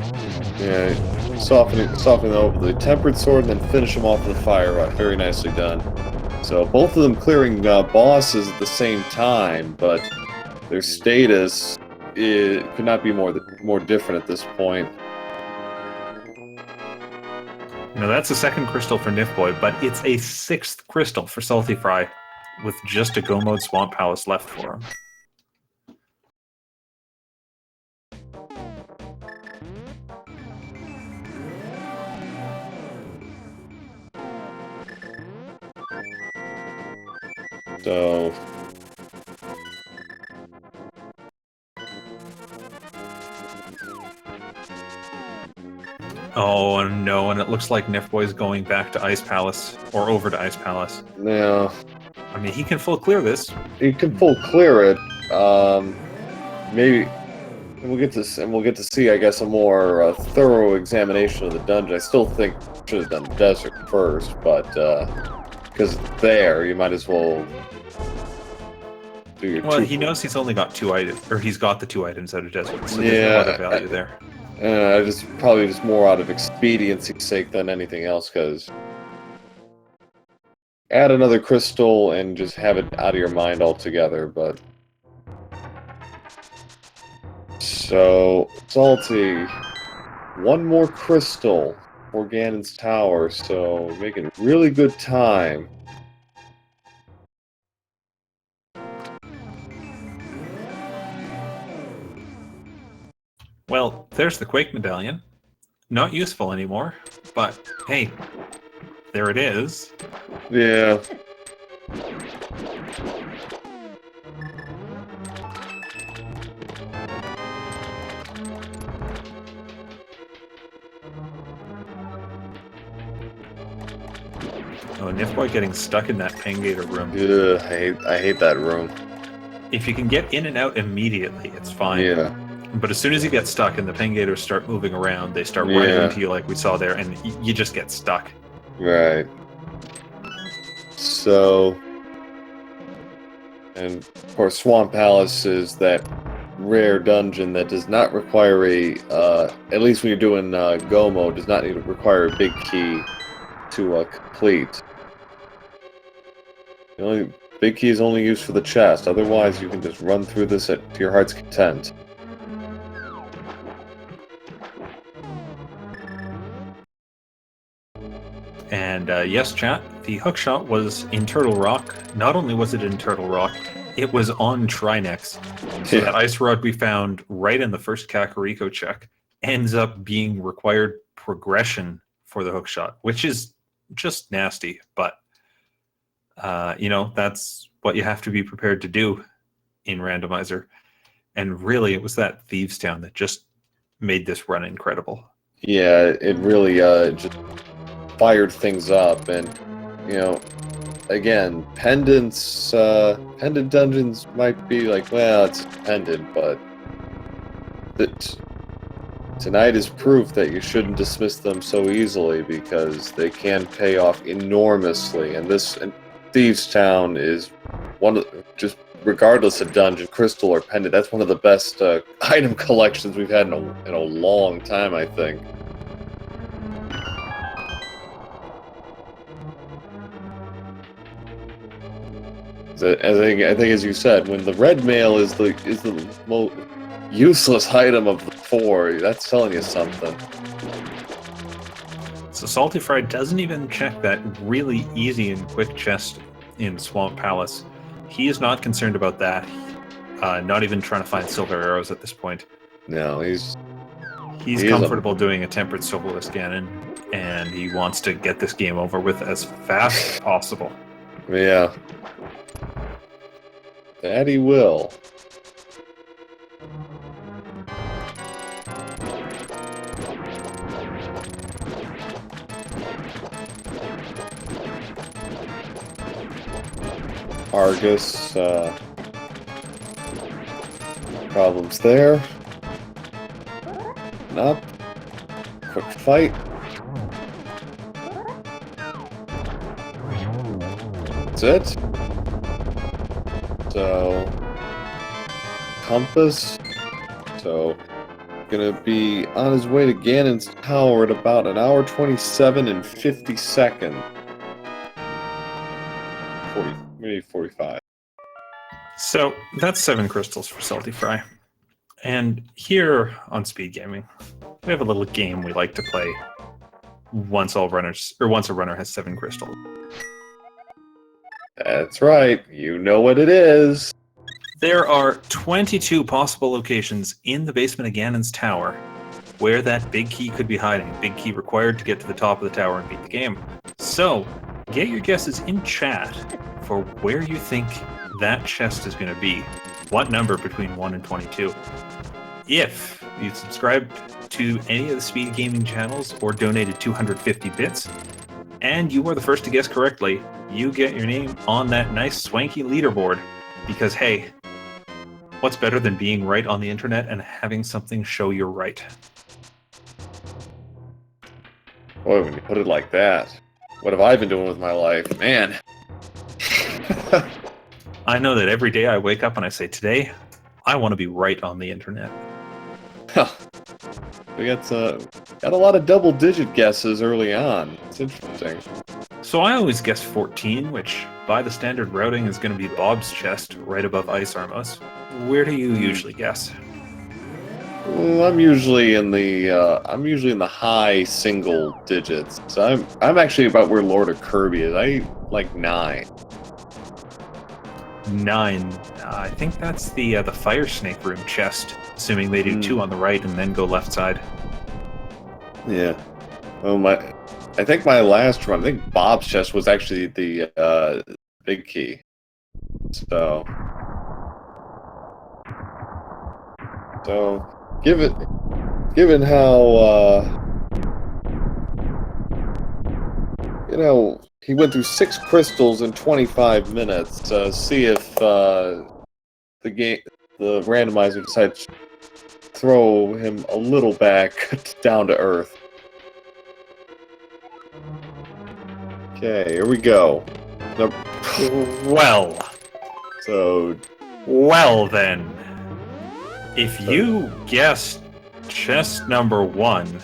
softening over the tempered sword and then finish him off with the fire rod. Very nicely done. So both of them clearing bosses at the same time, but their status could not be more different at this point. Now that's a second crystal for Nifboy, but it's a 6th crystal for saltyphry, with just a go mode Swamp Palace left for him. So oh no, and it looks like Nifboy's going back to Ice Palace, or over to Ice Palace. now I mean, he can full clear this. you can full clear it. Maybe we'll get to see, I guess, a more thorough examination of the dungeon. I still think we should have done the desert first, but because there you might as well do your Well, two. he knows he's only got 2 items, or he's got the 2 items out of desert, so there's no other value there. Probably just more out of expediency's sake than anything else, because add another crystal and just have it out of your mind altogether. But so salty, one more crystal for Ganon's tower, so making really good time. Well, there's the Quake Medallion. Not useful anymore, but hey, there it is. Yeah. Oh, Nifboy getting stuck in that Pangator room. Ugh, I hate that room. If you can get in and out immediately, it's fine. Yeah. But as soon as you get stuck and the Pangators start moving around, they start running into you like we saw there, and you just get stuck. Right. So, and of course, Swamp Palace is that rare dungeon that does not require at least when you're doing Go mode, does not need to require a big key to complete. The only big key is only used for the chest. Otherwise, you can just run through this to your heart's content. And yes, chat, the hookshot was in Turtle Rock. Not only was it in Turtle Rock, it was on Trinex. So that ice rod we found right in the first Kakariko check ends up being required progression for the hookshot, which is just nasty. But, you know, that's what you have to be prepared to do in Randomizer. And really, it was that Thieves Town that just made this run incredible. Yeah, it really just fired things up, and you know, again, pendant dungeons might be like, well, it's pendant, but tonight is proof that you shouldn't dismiss them so easily, because they can pay off enormously. And Thieves Town is one of, just regardless of dungeon, crystal or pendant, that's one of the best item collections we've had in a long time, I think. I think, as you said, when the red mail is the most useless item of the four, that's telling you something. So saltyphry doesn't even check that really easy and quick chest in Swamp Palace. He is not concerned about that. Not even trying to find silver arrows at this point. No, he's comfortable doing a tempered soloist Ganon, and he wants to get this game over with as fast as possible. Yeah. That he will. Argus, problems there. And up. Quick fight. That's it. So, compass. So, gonna be on his way to Ganon's tower at about 1:27 and 50 seconds. 40, maybe 45. So that's 7 crystals for saltyphry. And here on Speed Gaming, we have a little game we like to play once a runner has 7 crystals. That's right. You know what it is. There are 22 possible locations in the basement of Ganon's tower where that big key could be hiding. Big key required to get to the top of the tower and beat the game. So, get your guesses in chat for where you think that chest is going to be. What number between 1 and 22? If you subscribed to any of the Speed Gaming channels or donated 250 bits, and you were the first to guess correctly, you get your name on that nice swanky leaderboard. Because, hey, what's better than being right on the internet and having something show you're right? Boy, when you put it like that, what have I been doing with my life? Man. I know that every day I wake up and I say, today, I want to be right on the internet. We got a lot of double-digit guesses early on. It's interesting. So I always guess 14, which by the standard routing is going to be Bob's chest right above Ice Armos. Where do you usually guess? Well, I'm usually in the high single digits. So I'm actually about where Lord of Kirby is. I like 9. 9. I think that's the Fire Snake room chest, assuming they do 2 on the right and then go left side. Yeah. Well, I think my last run, I think Bob's chest was actually the big key. So given how he went through 6 crystals in 25 minutes. See if the randomizer decides to throw him a little back down to earth. Okay, here we go. Well. So. Well then. If you guessed chest number 1,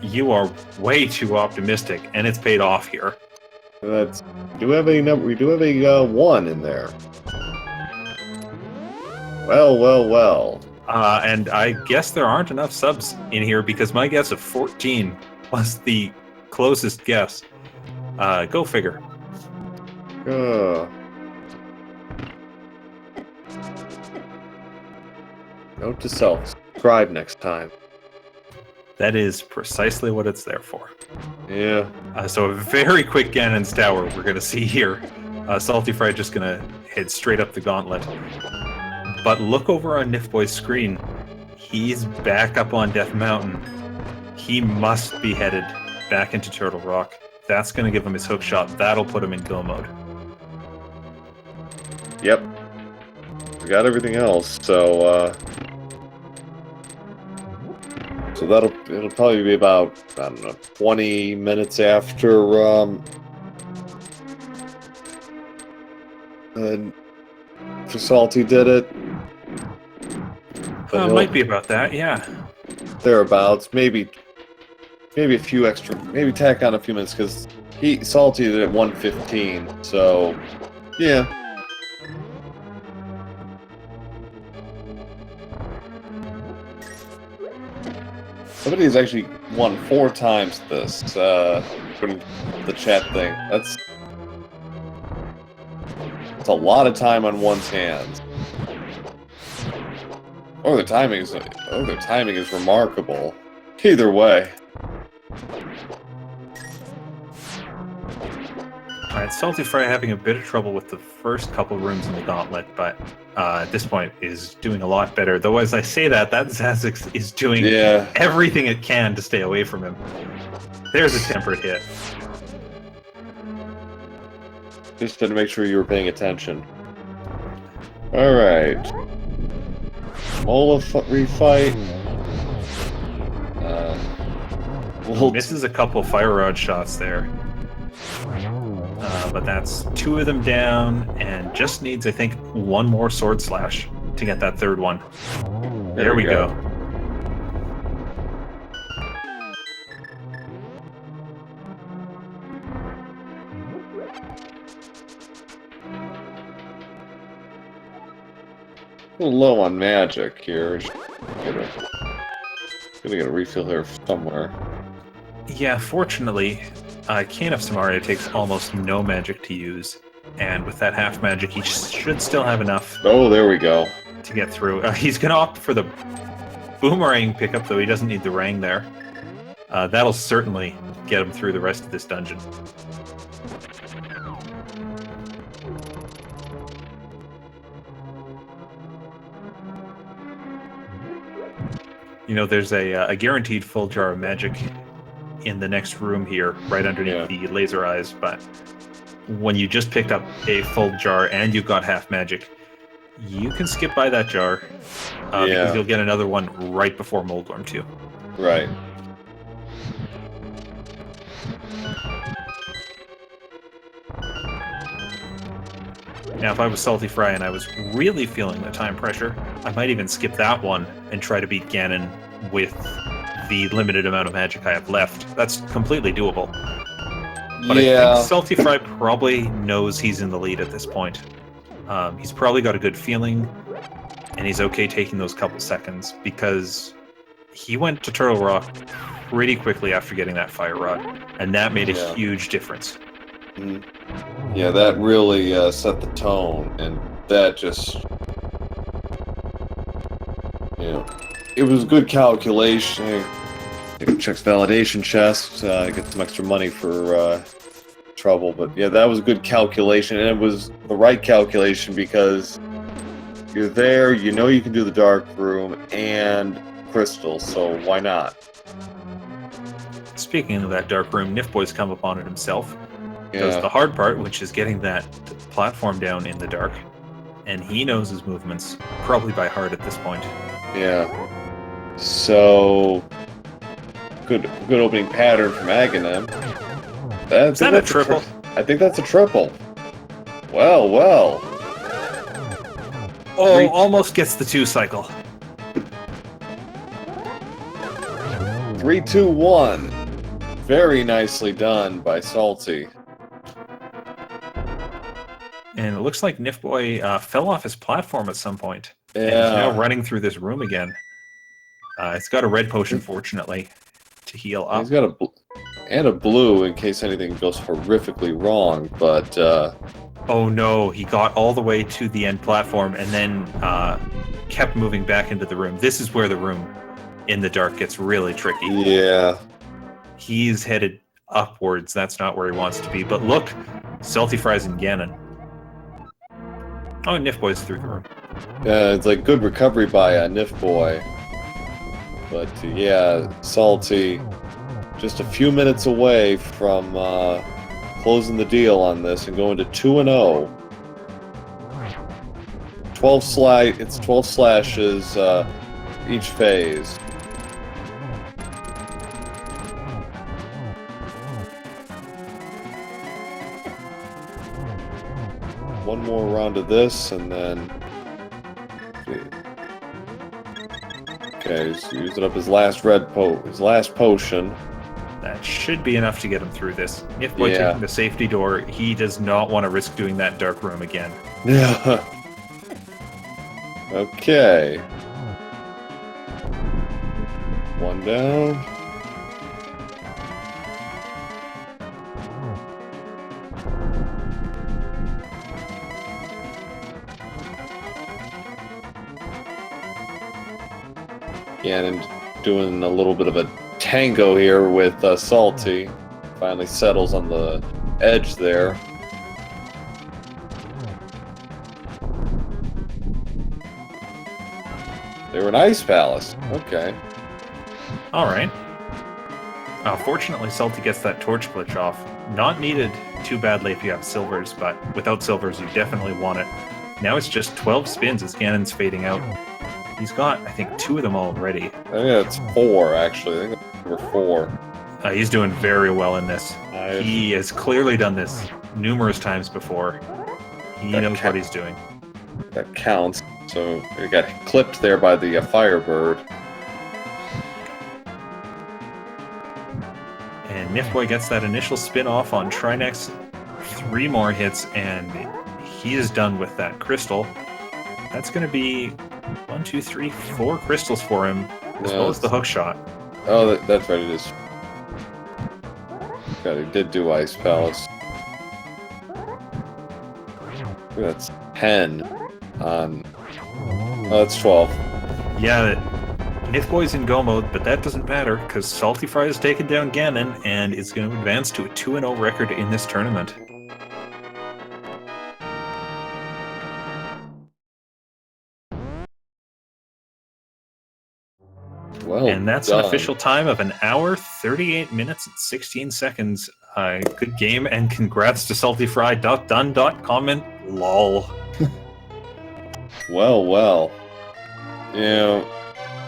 you are way too optimistic, and it's paid off here. We do have a 1 in there. Well. And I guess there aren't enough subs in here because my guess of 14 was the closest guess. Go figure. Note to self, subscribe next time. That is precisely what it's there for. Yeah. So a very quick Ganon's Tower we're going to see here. saltyphry just going to head straight up the gauntlet. But look over on nifboy's screen. He's back up on Death Mountain. He must be headed back into Turtle Rock. That's going to give him his hook shot. That'll put him in go mode. Yep. We got everything else, so it'll probably be about, I don't know, 20 minutes after for Salty did it. It might be about that, yeah. Thereabouts, maybe a few extra, maybe tack on a few minutes because Salty did it at 1:15, so yeah. Somebody's actually won 4 times this, from the chat thing. That's a lot of time on one's hands. Their timing is remarkable. Either way. Alright, saltyphry having a bit of trouble with the first couple rooms in the gauntlet, but at this point is doing a lot better. Though as I say that Zazix is doing everything it can to stay away from him. There's a tempered hit. Just to make sure you were paying attention. Alright. Mola refight. Misses a couple fire rod shots there. But that's 2 of them down, and just needs, I think, 1 more sword slash to get that 3rd one. There we go. A little low on magic here. Gonna get a refill here somewhere. Yeah, fortunately, Cane of Samaria takes almost no magic to use, and with that half magic, he should still have enough. Oh, there we go. To get through. He's going to opt for the boomerang pickup, though he doesn't need the rang there. That'll certainly get him through the rest of this dungeon. You know, there's a guaranteed full jar of magic in the next room here, right underneath the laser eyes, but when you just picked up a full jar and you got half magic, you can skip by that jar because you'll get another one right before Moldworm 2. Right. Now, if I was saltyphry and I was really feeling the time pressure, I might even skip that one and try to beat Ganon with the limited amount of magic I have left. That's completely doable. But I think saltyphry probably knows he's in the lead at this point. He's probably got a good feeling, and he's okay taking those couple seconds, because he went to Turtle Rock pretty quickly after getting that fire rod, and that made a huge difference. Yeah, that really set the tone, and that just, it was good calculation. Checks validation chest, get some extra money for trouble, but yeah, that was a good calculation, and it was the right calculation because you're there, you know you can do the dark room and crystal, so why not? Speaking of that dark room, Nifboy's come upon it himself. does Yeah. the hard part, which is getting that platform down in the dark. And he knows his movements probably by heart at this point. Yeah. So good opening pattern from Ganon. Is that a triple? I think that's a triple. Well, well. Oh, 3, almost gets the 2 cycle. 3, 2, 1. Very nicely done by Salty. And it looks like Nifboy fell off his platform at some point. Yeah. And he's now running through this room again. It's got a red potion, fortunately, to heal up. He's got a blue in case anything goes horrifically wrong, but oh no, he got all the way to the end platform and then kept moving back into the room. This is where the room in the dark gets really tricky. yeah. He's headed upwards. That's not where he wants to be. But look, saltyphry's and Ganon. Oh, Nifboy's through the room. Yeah, it's like good recovery by Nifboy. But yeah, Salty just a few minutes away from closing the deal on this and going to 2-0. 12 slashes each phase. One more round of this, and then okay, he's using up his last potion. That should be enough to get him through this. Nifboy Yeah. taking the safety door. He does not want to risk doing that dark room again. Yeah. Okay. One down. Ganon doing a little bit of a tango here with Salty. Finally settles on the edge there. They were an ice palace. Okay. All right. Fortunately, Salty gets that torch glitch off. Not needed too badly if you have silvers, but without silvers, you definitely want it. Now it's just 12 spins as Ganon's fading out. He's got, I think, 2 of them already. I think that's 4, actually. I think that's number 4. He's doing very well in this. Nice. He has clearly done this numerous times before. He knows what he's doing. That counts. So he got clipped there by the Firebird. And Nifboy gets that initial spin off on Trinex. 3 more hits, and he is done with that crystal. That's going to be 1, 2, 3, 4 crystals for him, as well as the hook shot. Oh, that's right, it is. God, he did do Ice Palace. That's 10 on... Oh, that's 12. Yeah, Nifboy's in go mode, but that doesn't matter, because saltyphry has taken down Ganon, and is going to advance to a 2-0 record in this tournament. Well And that's done. an official time of 1 hour, 38 minutes, and 16 seconds. Good game, and congrats to saltyphry. Done. Comment. Lol. Well. You know,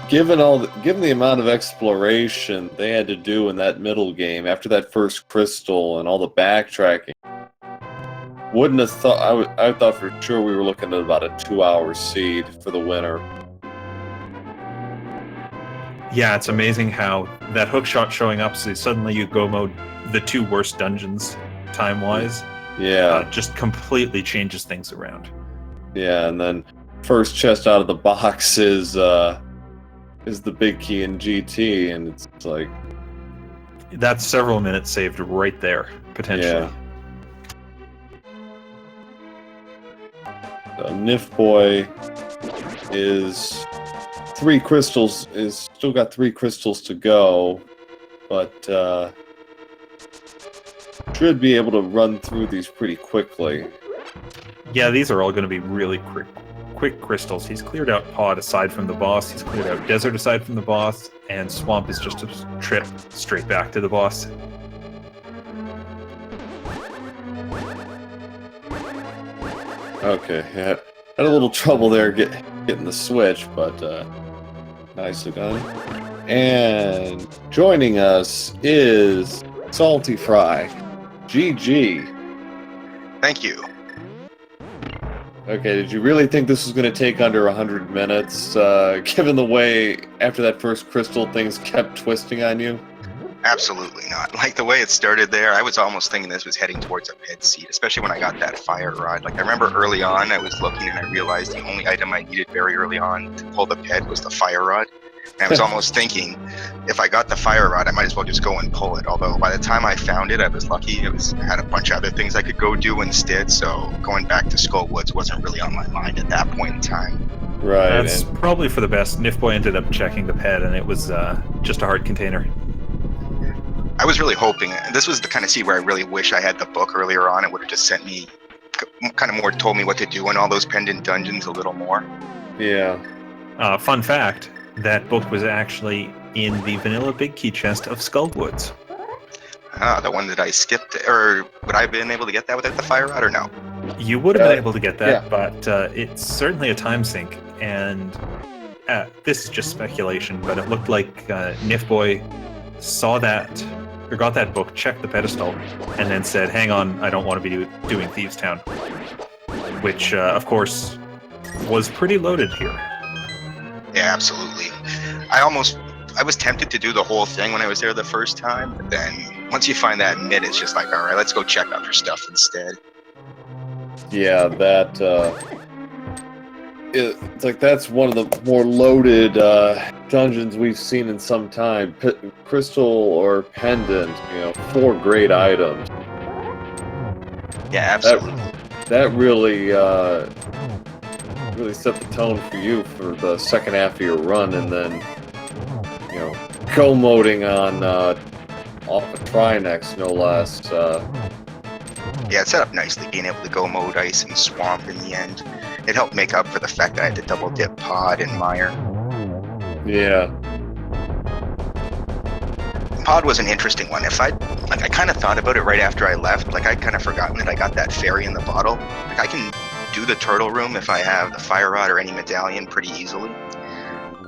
given the amount of exploration they had to do in that middle game after that first crystal and all the backtracking, wouldn't have thought I thought for sure we were looking at about a 2-hour seed for the winner. Yeah, it's amazing how that hook shot showing up, so suddenly you go mode the 2 worst dungeons time-wise. Yeah. Just completely changes things around. Yeah, and then first chest out of the box is the big key in GT, and it's like That's several minutes saved right there, potentially. So Nifboy is 3 crystals, is still got 3 crystals to go, but should be able to run through these pretty quickly. Yeah, these are all going to be really quick crystals. He's cleared out Pod aside from the boss, he's cleared out Desert aside from the boss, and Swamp is just a trip straight back to the boss. Okay, yeah. Had a little trouble there getting the switch, but nicely done. And joining us is saltyphry. GG. Thank you. Okay, did you really think this was going to take under 100 minutes, given the way, after that first crystal, things kept twisting on you? Absolutely not. Like the way it started there, I was almost thinking this was heading towards a ped seat, especially when I got that fire rod. Like I remember early on, I was looking and I realized the only item I needed very early on to pull the ped was the fire rod. And I was almost thinking, if I got the fire rod, I might as well just go and pull it. Although by the time I found it, I was lucky. I had a bunch of other things I could go do instead. So going back to Skull Woods wasn't really on my mind at that point in time. Right. That's probably for the best. Nifboy ended up checking the ped, and it was just a hard container. I was really hoping, and this was the kind of seed where I really wish I had the book earlier on. It would have just sent me, kind of more told me what to do in all those pendant dungeons a little more. Yeah. Fun fact, that book was actually in the vanilla big key chest of Skullwoods. The one that I skipped, or would I have been able to get that without the fire rod, or no? You would have been able to get that, yeah. but it's certainly a time sink, and this is just speculation, but it looked like Nifboy saw that, or got that book, checked the pedestal, and then said, hang on, I don't want to be doing Thieves Town. Which, of course, was pretty loaded here. Yeah, absolutely. I was tempted to do the whole thing when I was there the first time, but then once you find that mid, it's just like, all right, let's go check other stuff instead. Yeah, that, it's like that's one of the more loaded dungeons we've seen in some time. Crystal or pendant, 4 great items. Yeah, absolutely. That really set the tone for you for the second half of your run, and then co-moding on off of Trinex, no less. Yeah, it set up nicely, being able to go mode ice and swamp in the end. It helped make up for the fact that I had to double dip pod and mire. Yeah. Pod was an interesting one. I kind of thought about it right after I left. Like I'd kind of forgotten that I got that fairy in the bottle. Like I can do the turtle room if I have the fire rod or any medallion pretty easily.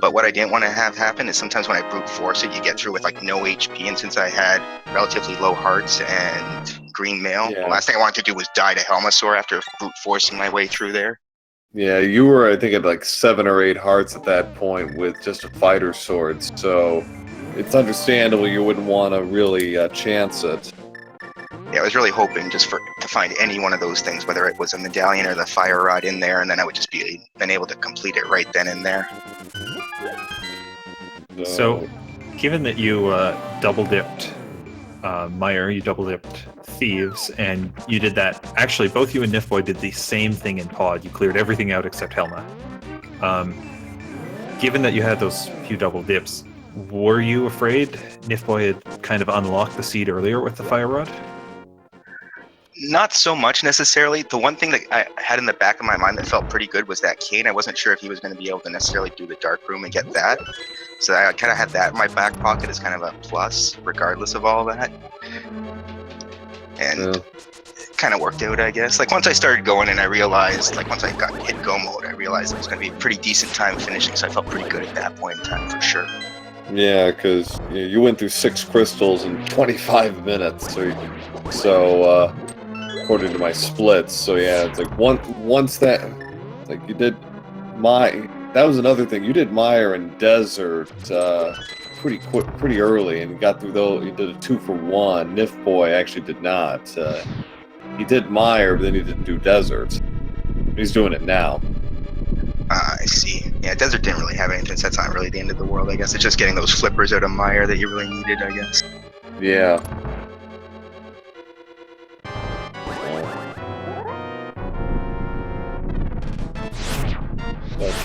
But what I didn't want to have happen is sometimes when I brute force it, you get through with like no HP. And since I had relatively low hearts and green mail, the last thing I wanted to do was die to Helmasaur after brute forcing my way through there. Yeah, you were, I think, at like 7 or 8 hearts at that point with just a fighter sword, so it's understandable you wouldn't want to really chance it. Yeah, I was really hoping just to find any one of those things, whether it was a medallion or the fire rod in there, and then I would just been able to complete it right then and there. So, given that you double-dipped Mire, you double-dipped Thieves, and you did that. Actually, both you and Nifboy did the same thing in Pod. You cleared everything out except Helma. Given that you had those few double dips, were you afraid Nifboy had kind of unlocked the seed earlier with the fire rod? Not so much necessarily. The one thing that I had in the back of my mind that felt pretty good was that cane. I wasn't sure if he was going to be able to necessarily do the dark room and get that. So I kind of had that in my back pocket as kind of a plus, regardless of all that. And it kind of worked out, I guess. Like once I started going and I realized, like once I got hit go mode, I realized it was going to be a pretty decent time finishing. So I felt pretty good at that point in time for sure. Yeah, because you went through 6 crystals in 25 minutes. So according to my splits. So yeah, it's like once that, like you did that was another thing. You did Mire and Desert pretty early, and got through those. You did a 2 for 1. Nifboy actually did not. He did Mire, but then he didn't do Desert. He's doing it now. I see. Yeah, Desert didn't really have anything, so that's not really the end of the world, I guess. It's just getting those flippers out of Mire that you really needed, I guess. Yeah.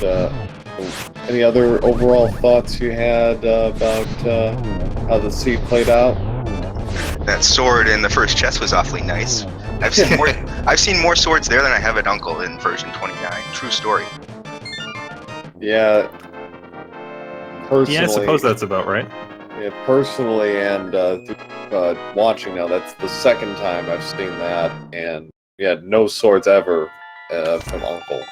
But any other overall thoughts you had about how the seed played out? That sword in the first chest was awfully nice. I've seen more swords there than I have at Uncle in version 29. True story. Yeah. Personally, Yeah, I suppose that's about right. Yeah, personally, and watching now, that's the second time I've seen that, and yeah, no swords ever from Uncle.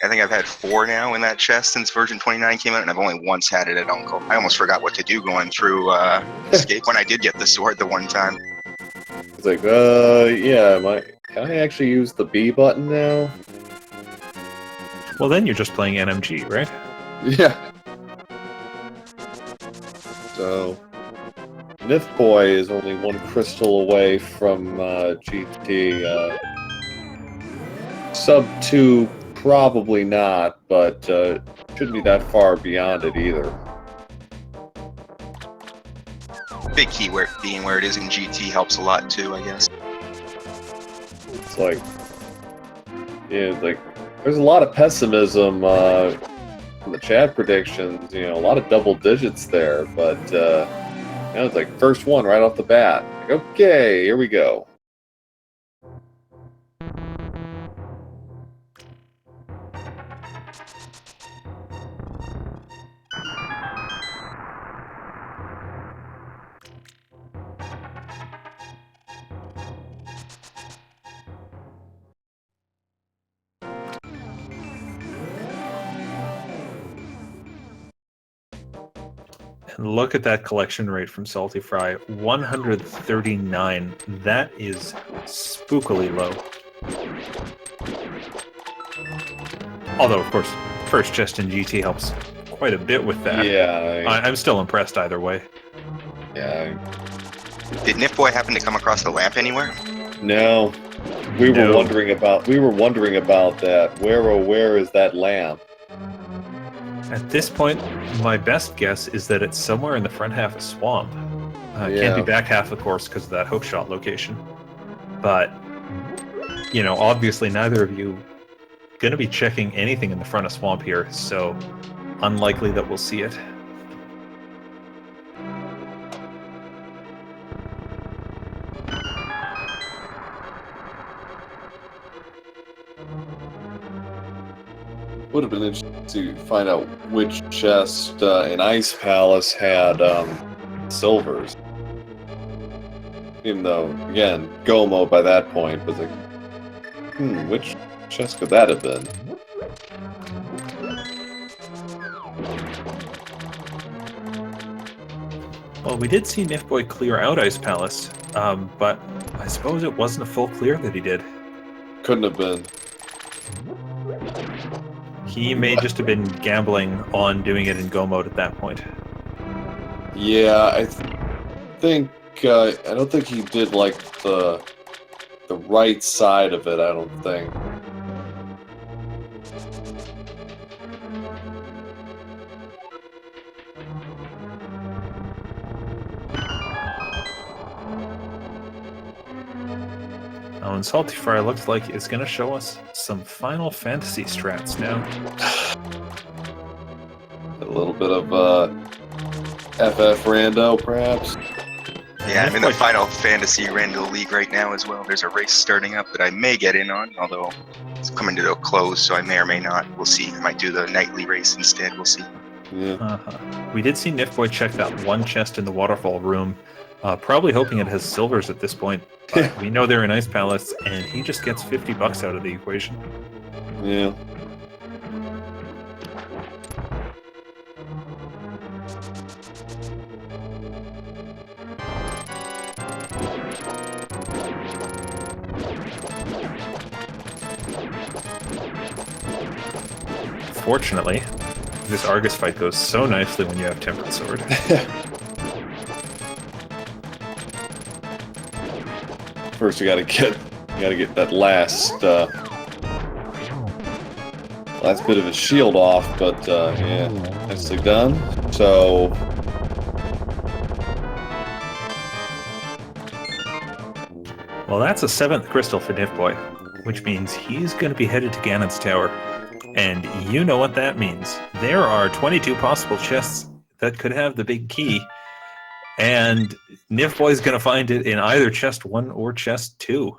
I think I've had 4 now in that chest since version 29 came out, and I've only once had it at Uncle. I almost forgot what to do going through Escape when I did get the sword the one time. It's like, yeah, can I actually use the B button now? Well, then you're just playing NMG, right? Yeah. So, Nifboy is only 1 crystal away from GT. Sub 2, probably not, but shouldn't be that far beyond it either. Big key being where it is in GT helps a lot too, I guess. It's like, yeah, like there's a lot of pessimism in the chat predictions. You know, a lot of double digits there, but you know, it's like first one right off the bat. Like, okay, here we go. And look at that collection rate from saltyphry, 139. That is spookily low. Although, of course, first chest in GT helps quite a bit with that. Yeah, I'm still impressed either way. Yeah. Did Nifboy happen to come across the lamp anywhere? No, we were wondering about that. Where is that lamp? At this point, my best guess is that it's somewhere in the front half of Swamp. It can't be back half, of course, because of that hookshot location. But, you know, obviously neither of you going to be checking anything in the front of Swamp here, so unlikely that we'll see it. Would have been interesting to find out which chest in Ice Palace had silvers. Even though, again, Gomo by that point was like, which chest could that have been? Well, we did see Nifboy clear out Ice Palace, but I suppose it wasn't a full clear that he did. Couldn't have been. He may just have been gambling on doing it in Go mode at that point. Yeah, I think I don't think he did like the right side of it. I don't think. Oh, and saltyphry looks like it's going to show us some Final Fantasy strats now. A little bit of FF Rando, perhaps. Yeah, I'm in the Final Fantasy Rando League right now as well. There's a race starting up that I may get in on, although it's coming to a close, so I may or may not. We'll see. I might do the nightly race instead. We'll see. Yeah. We did see Nifboy check that one chest in the waterfall room, probably hoping it has silvers at this point. But we know they're in Ice Palace, and he just gets $50 out of the equation. Yeah. Fortunately, this Argus fight goes so nicely when you have Tempered Sword. First, you gotta get that last bit of his shield off, but yeah, nicely done. So, well, that's a 7th crystal for Nifboy, which means he's going to be headed to Ganon's Tower. And you know what that means. There are 22 possible chests that could have the big key, and Nifboy's going to find it in either chest 1 or chest 2.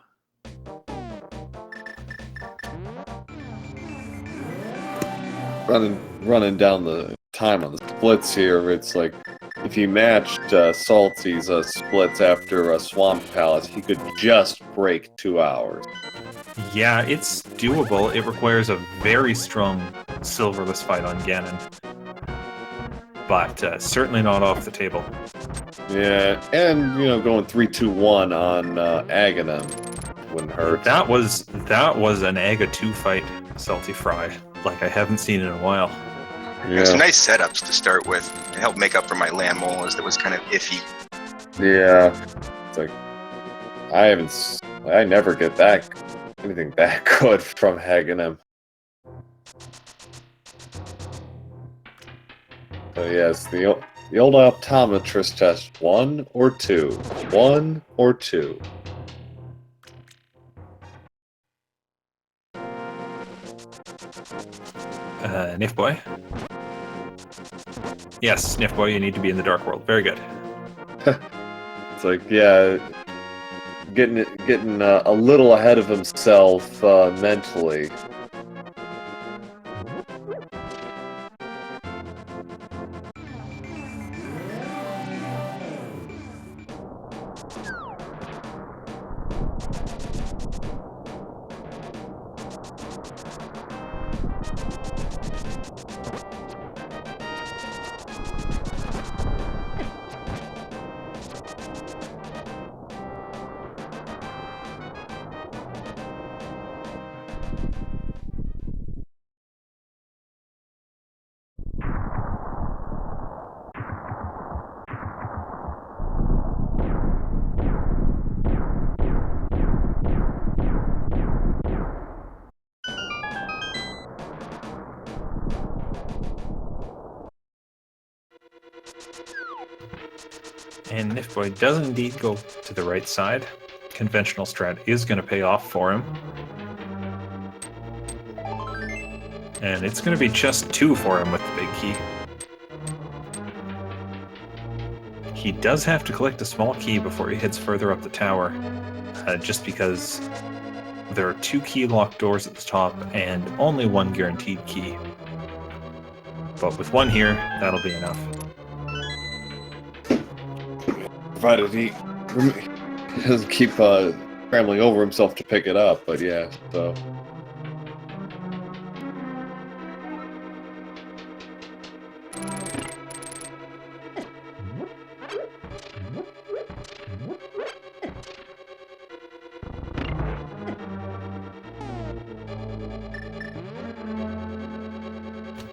running down the time on the splits here, it's like if he matched Salty's splits after Swamp Palace, he could just break 2 hours. Yeah, it's doable. It requires a very strong silverless fight on Ganon. But certainly not off the table. Yeah, and going 3-2-1 on Aghanim wouldn't hurt. That was an Aga 2 fight, saltyphry, like I haven't seen in a while. And some nice setups to start with. It helped make up for my land moles that was kind of iffy. Yeah, it's like I never get anything that good from Aghanim. So yes, the old optometrist test, 1 or 2, 1 or 2. Nifboy? Yes, Nifboy, you need to be in the Dark World. Very good. It's like, yeah, getting a little ahead of himself mentally. And Nifboy does indeed go to the right side. Conventional strat is going to pay off for him. And it's going to be just 2 for him with the big key. He does have to collect a small key before he heads further up the tower, just because there are 2 key locked doors at the top and only 1 guaranteed key. But with 1 here, that'll be enough. Provided he doesn't keep scrambling over himself to pick it up, but yeah, so.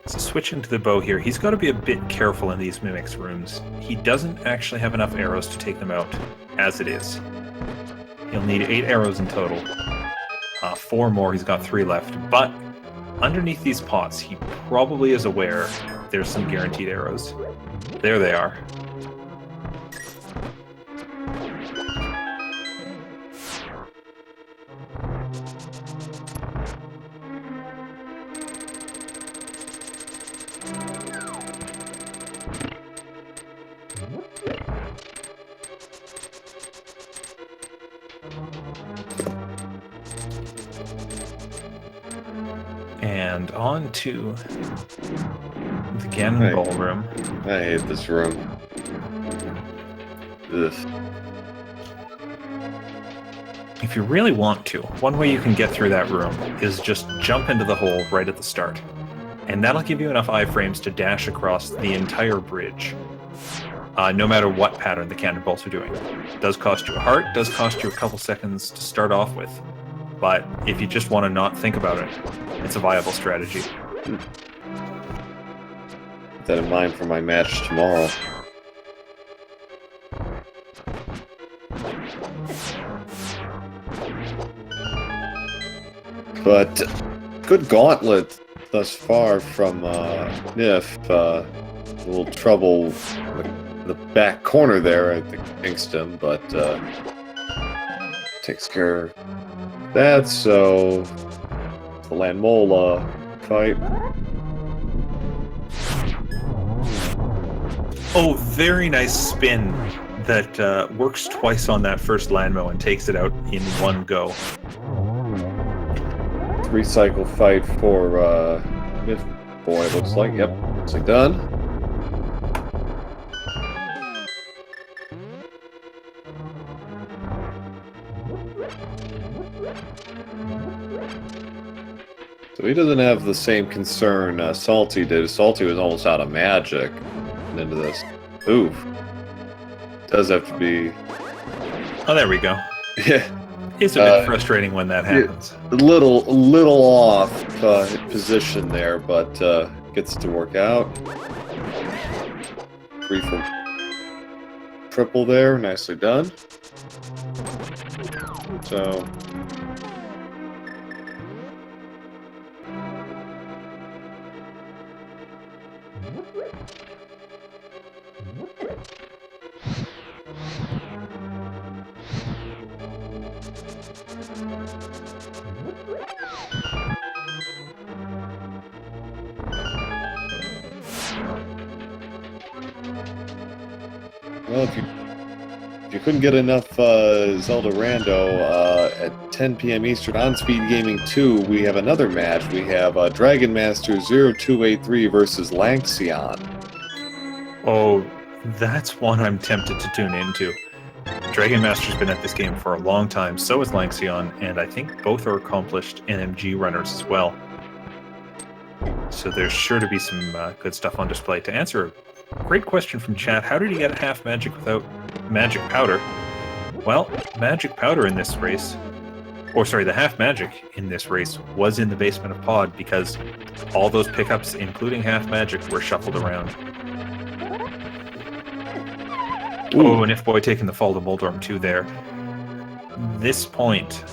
So switching to the bow here, he's got to be a bit careful in these Mimics rooms. He doesn't actually have enough arrows to take them out, as it is. He'll need 8 arrows in total. 4 more, he's got 3 left. But underneath these pots, he probably is aware there's some guaranteed arrows. There they are. And on to the Ganon Ballroom. I hate this room. Ugh. If you really want to, one way you can get through that room is just jump into the hole right at the start. And that'll give you enough iframes to dash across the entire bridge. No matter what pattern the cannonballs are doing. It does cost you a heart, does cost you a couple seconds to start off with. But if you just want to not think about it, it's a viable strategy. Keep that in mind for my match tomorrow. But good gauntlet thus far from Nif. A little trouble in the back corner there, I think, Kingston, but takes care of that, so the Landmola fight. Oh, very nice spin that works twice on that first Landmo and takes it out in one go. Recycle fight for nifboy, looks like. Yep, looks like done. he doesn't have the same concern Salty did. Salty was almost out of magic into this. Oof. Does have to be... Oh, there we go. Yeah. It's a bit frustrating when that happens. A little off position there, but gets to work out. 3 for triple there, nicely done. So... Well, if you couldn't get enough Zelda Rando at 10 p.m. Eastern on Speed Gaming 2, we have another match. We have Dragon Master 0283 versus Lanxion. Oh, that's one I'm tempted to tune into. Dragon Master's been at this game for a long time, so is Lanxion, and I think both are accomplished NMG runners as well. So there's sure to be some good stuff on display. To answer a great question from chat, how did he get half magic without magic powder? Well, magic powder in this race, or sorry, the half magic in this race was in the basement of Pod because all those pickups, including half magic, were shuffled around. Ooh. Oh, and nifboy taking the fall to Moldorm 2 there. This point,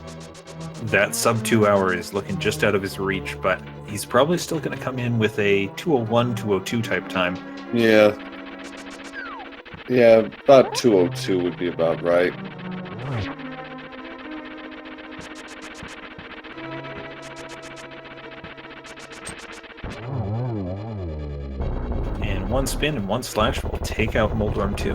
that sub 2 hour is looking just out of his reach, but he's probably still going to come in with a 201, 202 type time. Yeah. Yeah, about 202 would be about right. And one spin and one slash will take out Moldorm 2.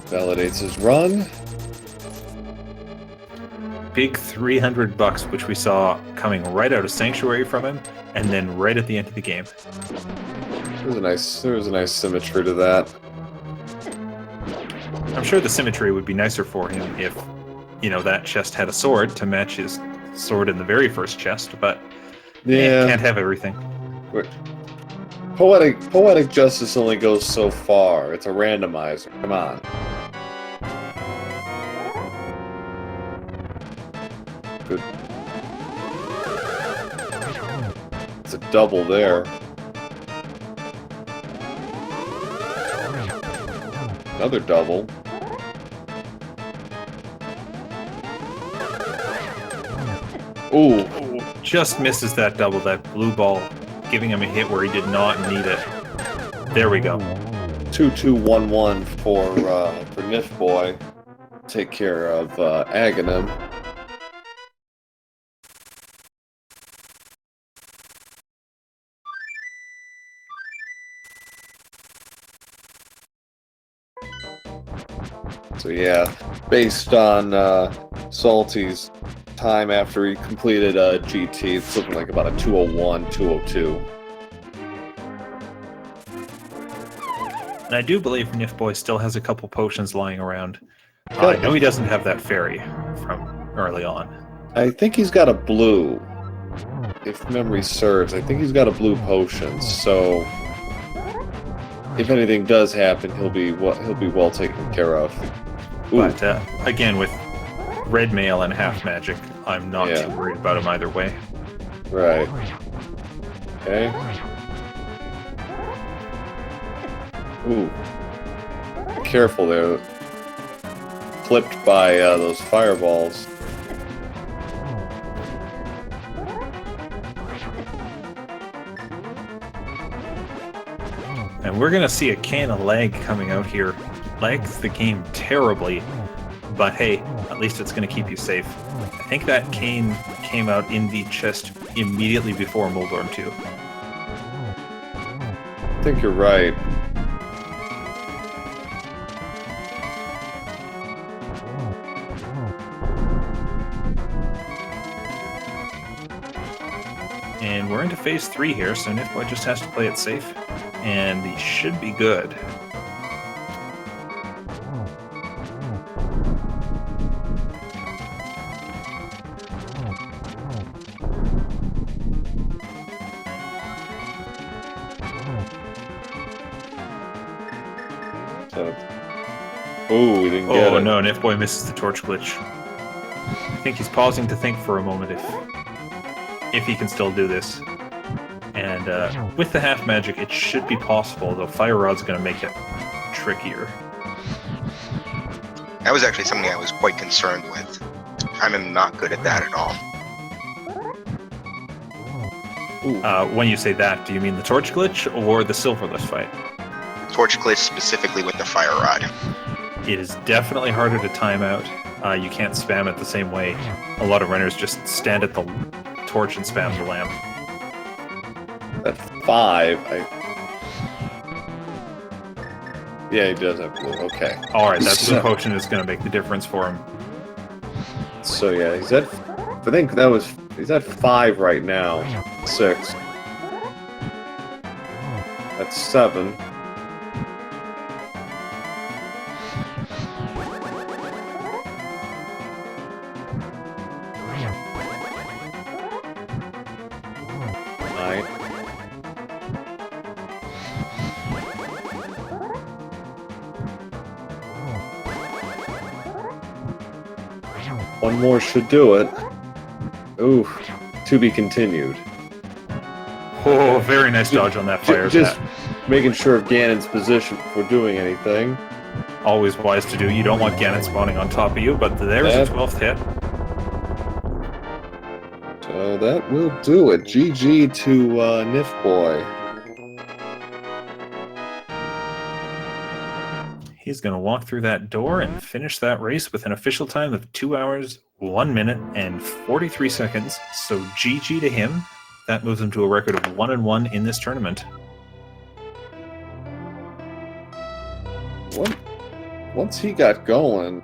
Validates his run. Big $300, which we saw coming right out of Sanctuary from him, and then right at the end of the game. There was a nice symmetry to that. I'm sure the symmetry would be nicer for him if, that chest had a sword to match his sword in the very first chest, but yeah, can't have everything. Poetic justice only goes so far. It's a randomizer. Come on. Good. It's a double there. Another double. Ooh. Just misses that double, that blue ball, giving him a hit where he did not need it. There we go. 2-2-1-1 for nifboy. Take care of Aghanim. So yeah, based on Salty's time after he completed GT, it's looking like about a 201, 202. And I do believe nifboy still has a couple potions lying around. I know he doesn't have that fairy from early on. I think he's got a blue. If memory serves, I think he's got a blue potion. So if anything does happen, he'll be well taken care of. Ooh. But again, with red mail and half magic, I'm not too worried about him either way. Right. Okay. Ooh. Be careful there. Clipped by those fireballs. And we're going to see a can of lag coming out here. Lags the game terribly, but hey, at least it's going to keep you safe. I think that cane came out in the chest immediately before Moldorm 2. I think you're right. And we're into phase 3 here, so nifboy just has to play it safe, and he should be good. Ooh, we didn't get Oh it. no, nifboy misses the torch glitch. I think he's pausing to think for a moment if he can still do this. And with the half magic, it should be possible, though Fire Rod's going to make it trickier. That was actually something I was quite concerned with. I'm not good at that at all. When you say that, do you mean the torch glitch or the silverless fight? Torch glitch specifically with the fire rod. It is definitely harder to time out. You can't spam it the same way. A lot of runners just stand at the torch and spam the lamp. At 5, yeah, he does have blue. Okay. Alright, that blue potion is going to make the difference for him. So yeah, he's at. I think that was. He's at 5 right now. 6. That's 7. One more should do it. Ooh, to be continued. Oh, very nice dodge on that fire. Just making sure of Ganon's position before doing anything. Always wise to do. You don't want Ganon spawning on top of you, but there's a 12th hit. So that will do it. GG to nifboy. He's going to walk through that door and finish that race with an official time of 2 hours, 1 minute, and 43 seconds. So GG to him. That moves him to a record of 1-1 in this tournament. Once he got going,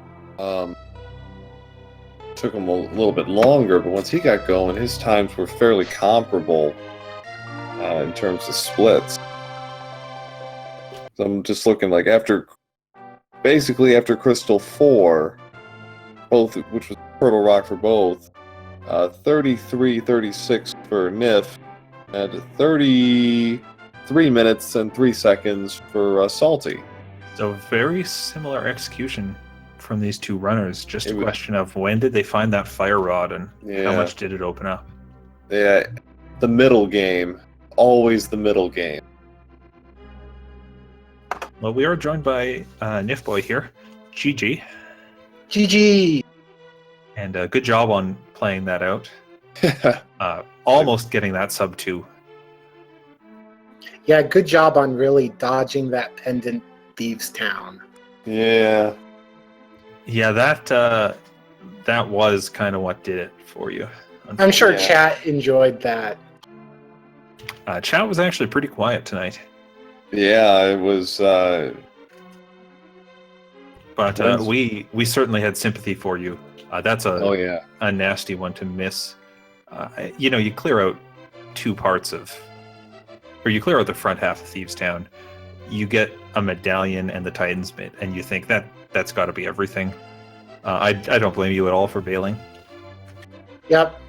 took him a little bit longer, but once he got going, his times were fairly comparable in terms of splits. So I'm just looking like after Crystal 4, both, which was Turtle Rock for both, 33-36 for Nif, and 33 minutes and 3 seconds for Salty. So very similar execution from these two runners. Just a question of when did they find that fire rod and how much did it open up? Yeah, the middle game. Always the middle game. Well, we are joined by nifboy here. GG. GG! And good job on playing that out. Almost getting that sub 2. Yeah, good job on really dodging that pendant Thieves Town. Yeah. Yeah, that was kind of what did it for you. I'm sure chat enjoyed that. Chat was actually pretty quiet tonight. Yeah, it was. But we certainly had sympathy for you. That's a nasty one to miss. You clear out 2 parts of, or you clear out the front half of Thieves Town. You get a medallion and the Titan's Mitt, and you think that's got to be everything. I don't blame you at all for bailing. Yep.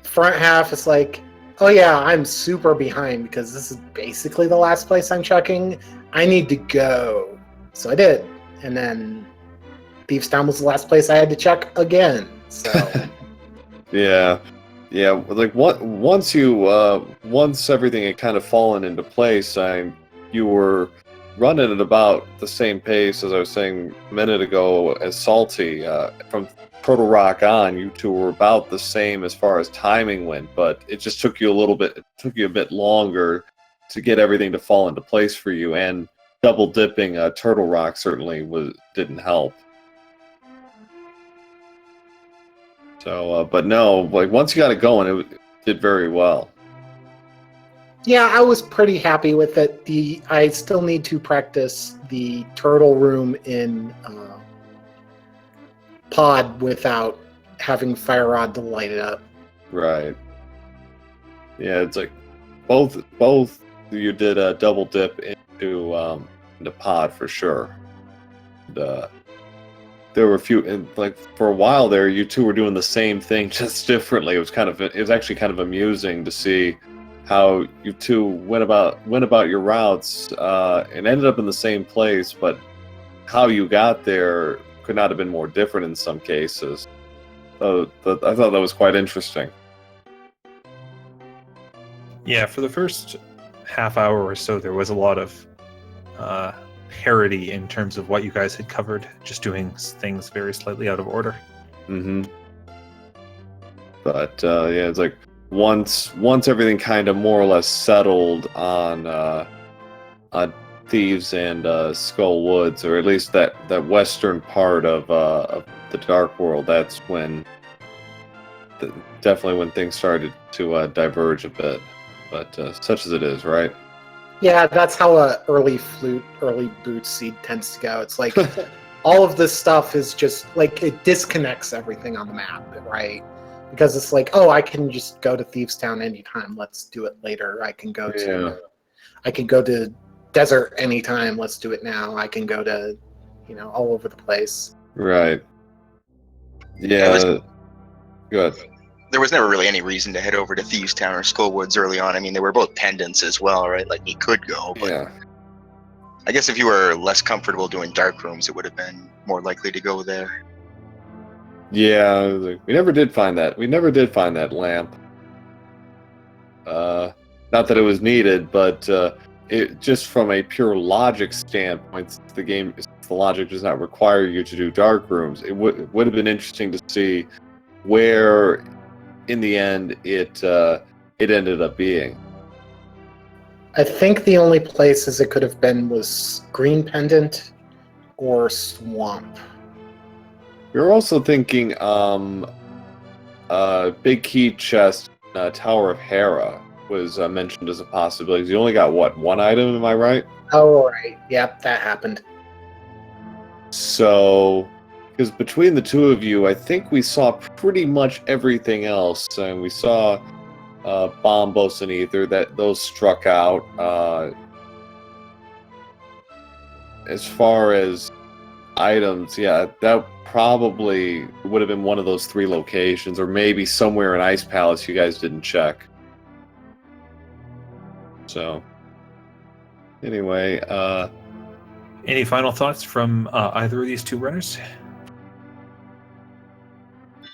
Front half is like, oh yeah, I'm super behind because this is basically the last place I'm checking. I need to go. So I did. And then Thieves Town was the last place I had to check again. So Yeah. Like once everything had kind of fallen into place, you were running at about the same pace as I was saying a minute ago as Salty. From Turtle Rock on, you two were about the same as far as timing went, but it just took you a bit longer to get everything to fall into place for you, and double dipping Turtle Rock certainly didn't help. So, but no, like once you got it going, it did very well. yeah, I was pretty happy with it. I still need to practice the turtle room in pod without having fire rod to light it up. Right. Yeah, it's like both you did a double dip into pod for sure. And, there were a few, and like for a while there, you two were doing the same thing, just differently. It was actually kind of amusing to see how you two went about your routes and ended up in the same place, but how you got there could not have been more different in some cases. So I thought that was quite interesting. Yeah, for the first half hour or so, there was a lot of parody in terms of what you guys had covered, just doing things very slightly out of order. Mm-hmm. But yeah, it's like once everything kind of more or less settled on Thieves and Skull Woods, or at least that western part of the Dark World, that's when definitely when things started to diverge a bit. But such as it is, right? Yeah, that's how a early boot seed tends to go. It's like all of this stuff is just like it disconnects everything on the map, right? Because it's like, oh, I can just go to Thieves Town anytime. Let's do it later. I can go to desert anytime. Let's do it now. I can go to, all over the place. Right. Yeah. Good. There was never really any reason to head over to Thieves Town or Skull Woods early on. I mean, they were both pendants as well, right? Like, you could go, but Yeah. I guess if you were less comfortable doing dark rooms, it would have been more likely to go there. Yeah, we never did find that. We never did find that lamp. Not that it was needed, but it just from a pure logic standpoint, since the logic does not require you to do dark rooms, it would have been interesting to see where, in the end, it ended up being. I think the only places it could have been was Green Pendant or Swamp. We were also thinking Big Key Chest, Tower of Hera was mentioned as a possibility. You only got, what, one item, am I right? Oh, right. Yep, that happened. So, because between the two of you, I think we saw pretty much everything else. And we saw Bombos and Ether, those struck out. As far as items, yeah, that probably would have been one of those three locations, or maybe somewhere in Ice Palace you guys didn't check. So, anyway, Any final thoughts from either of these two runners?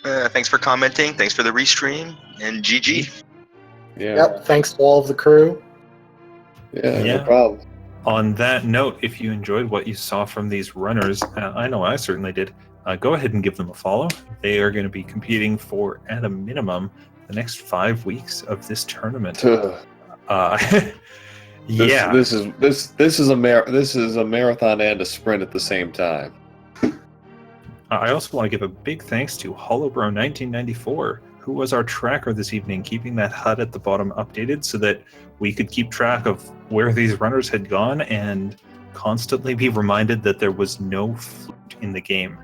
Thanks for commenting. Thanks for the restream. And GG. yeah, Yep, thanks to all of the crew. yeah, Yeah. no problem. On that note, if you enjoyed what you saw from these runners, I know I certainly did, go ahead and give them a follow. They are going to be competing for, at a minimum, the next 5 weeks of this tournament. Yeah. This is a marathon and a sprint at the same time. I also want to give a big thanks to HollowBro1994, who was our tracker this evening, keeping that HUD at the bottom updated so that we could keep track of where these runners had gone and constantly be reminded that there was no flute in the game.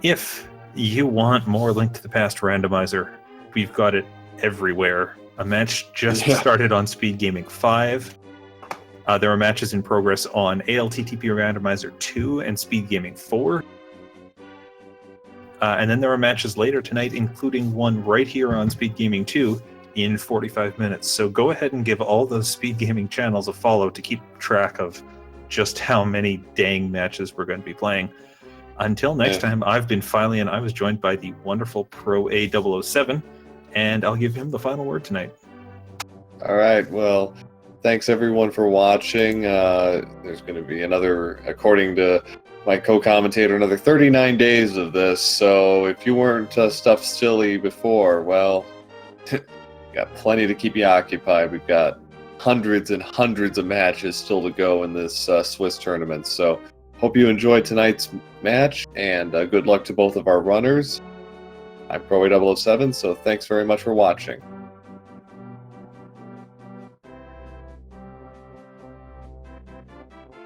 If you want more Link to the Past Randomizer, we've got it everywhere. A match just started on Speed Gaming 5. There are matches in progress on ALTTPR Randomizer 2 and Speed Gaming 4. And then there are matches later tonight, including one right here on Speed Gaming 2 in 45 minutes. So go ahead and give all those Speed Gaming channels a follow to keep track of just how many dang matches we're going to be playing. Until next time, I've been Filey, and I was joined by the wonderful Pro A007, and I'll give him the final word tonight. All right, well, thanks everyone for watching. There's going to be another, according to my co-commentator, another 39 days of this. So if you weren't stuffed silly before, well, got plenty to keep you occupied. We've got hundreds and hundreds of matches still to go in this Swiss tournament. So hope you enjoyed tonight's match, and good luck to both of our runners. I'm Pro A007, so thanks very much for watching.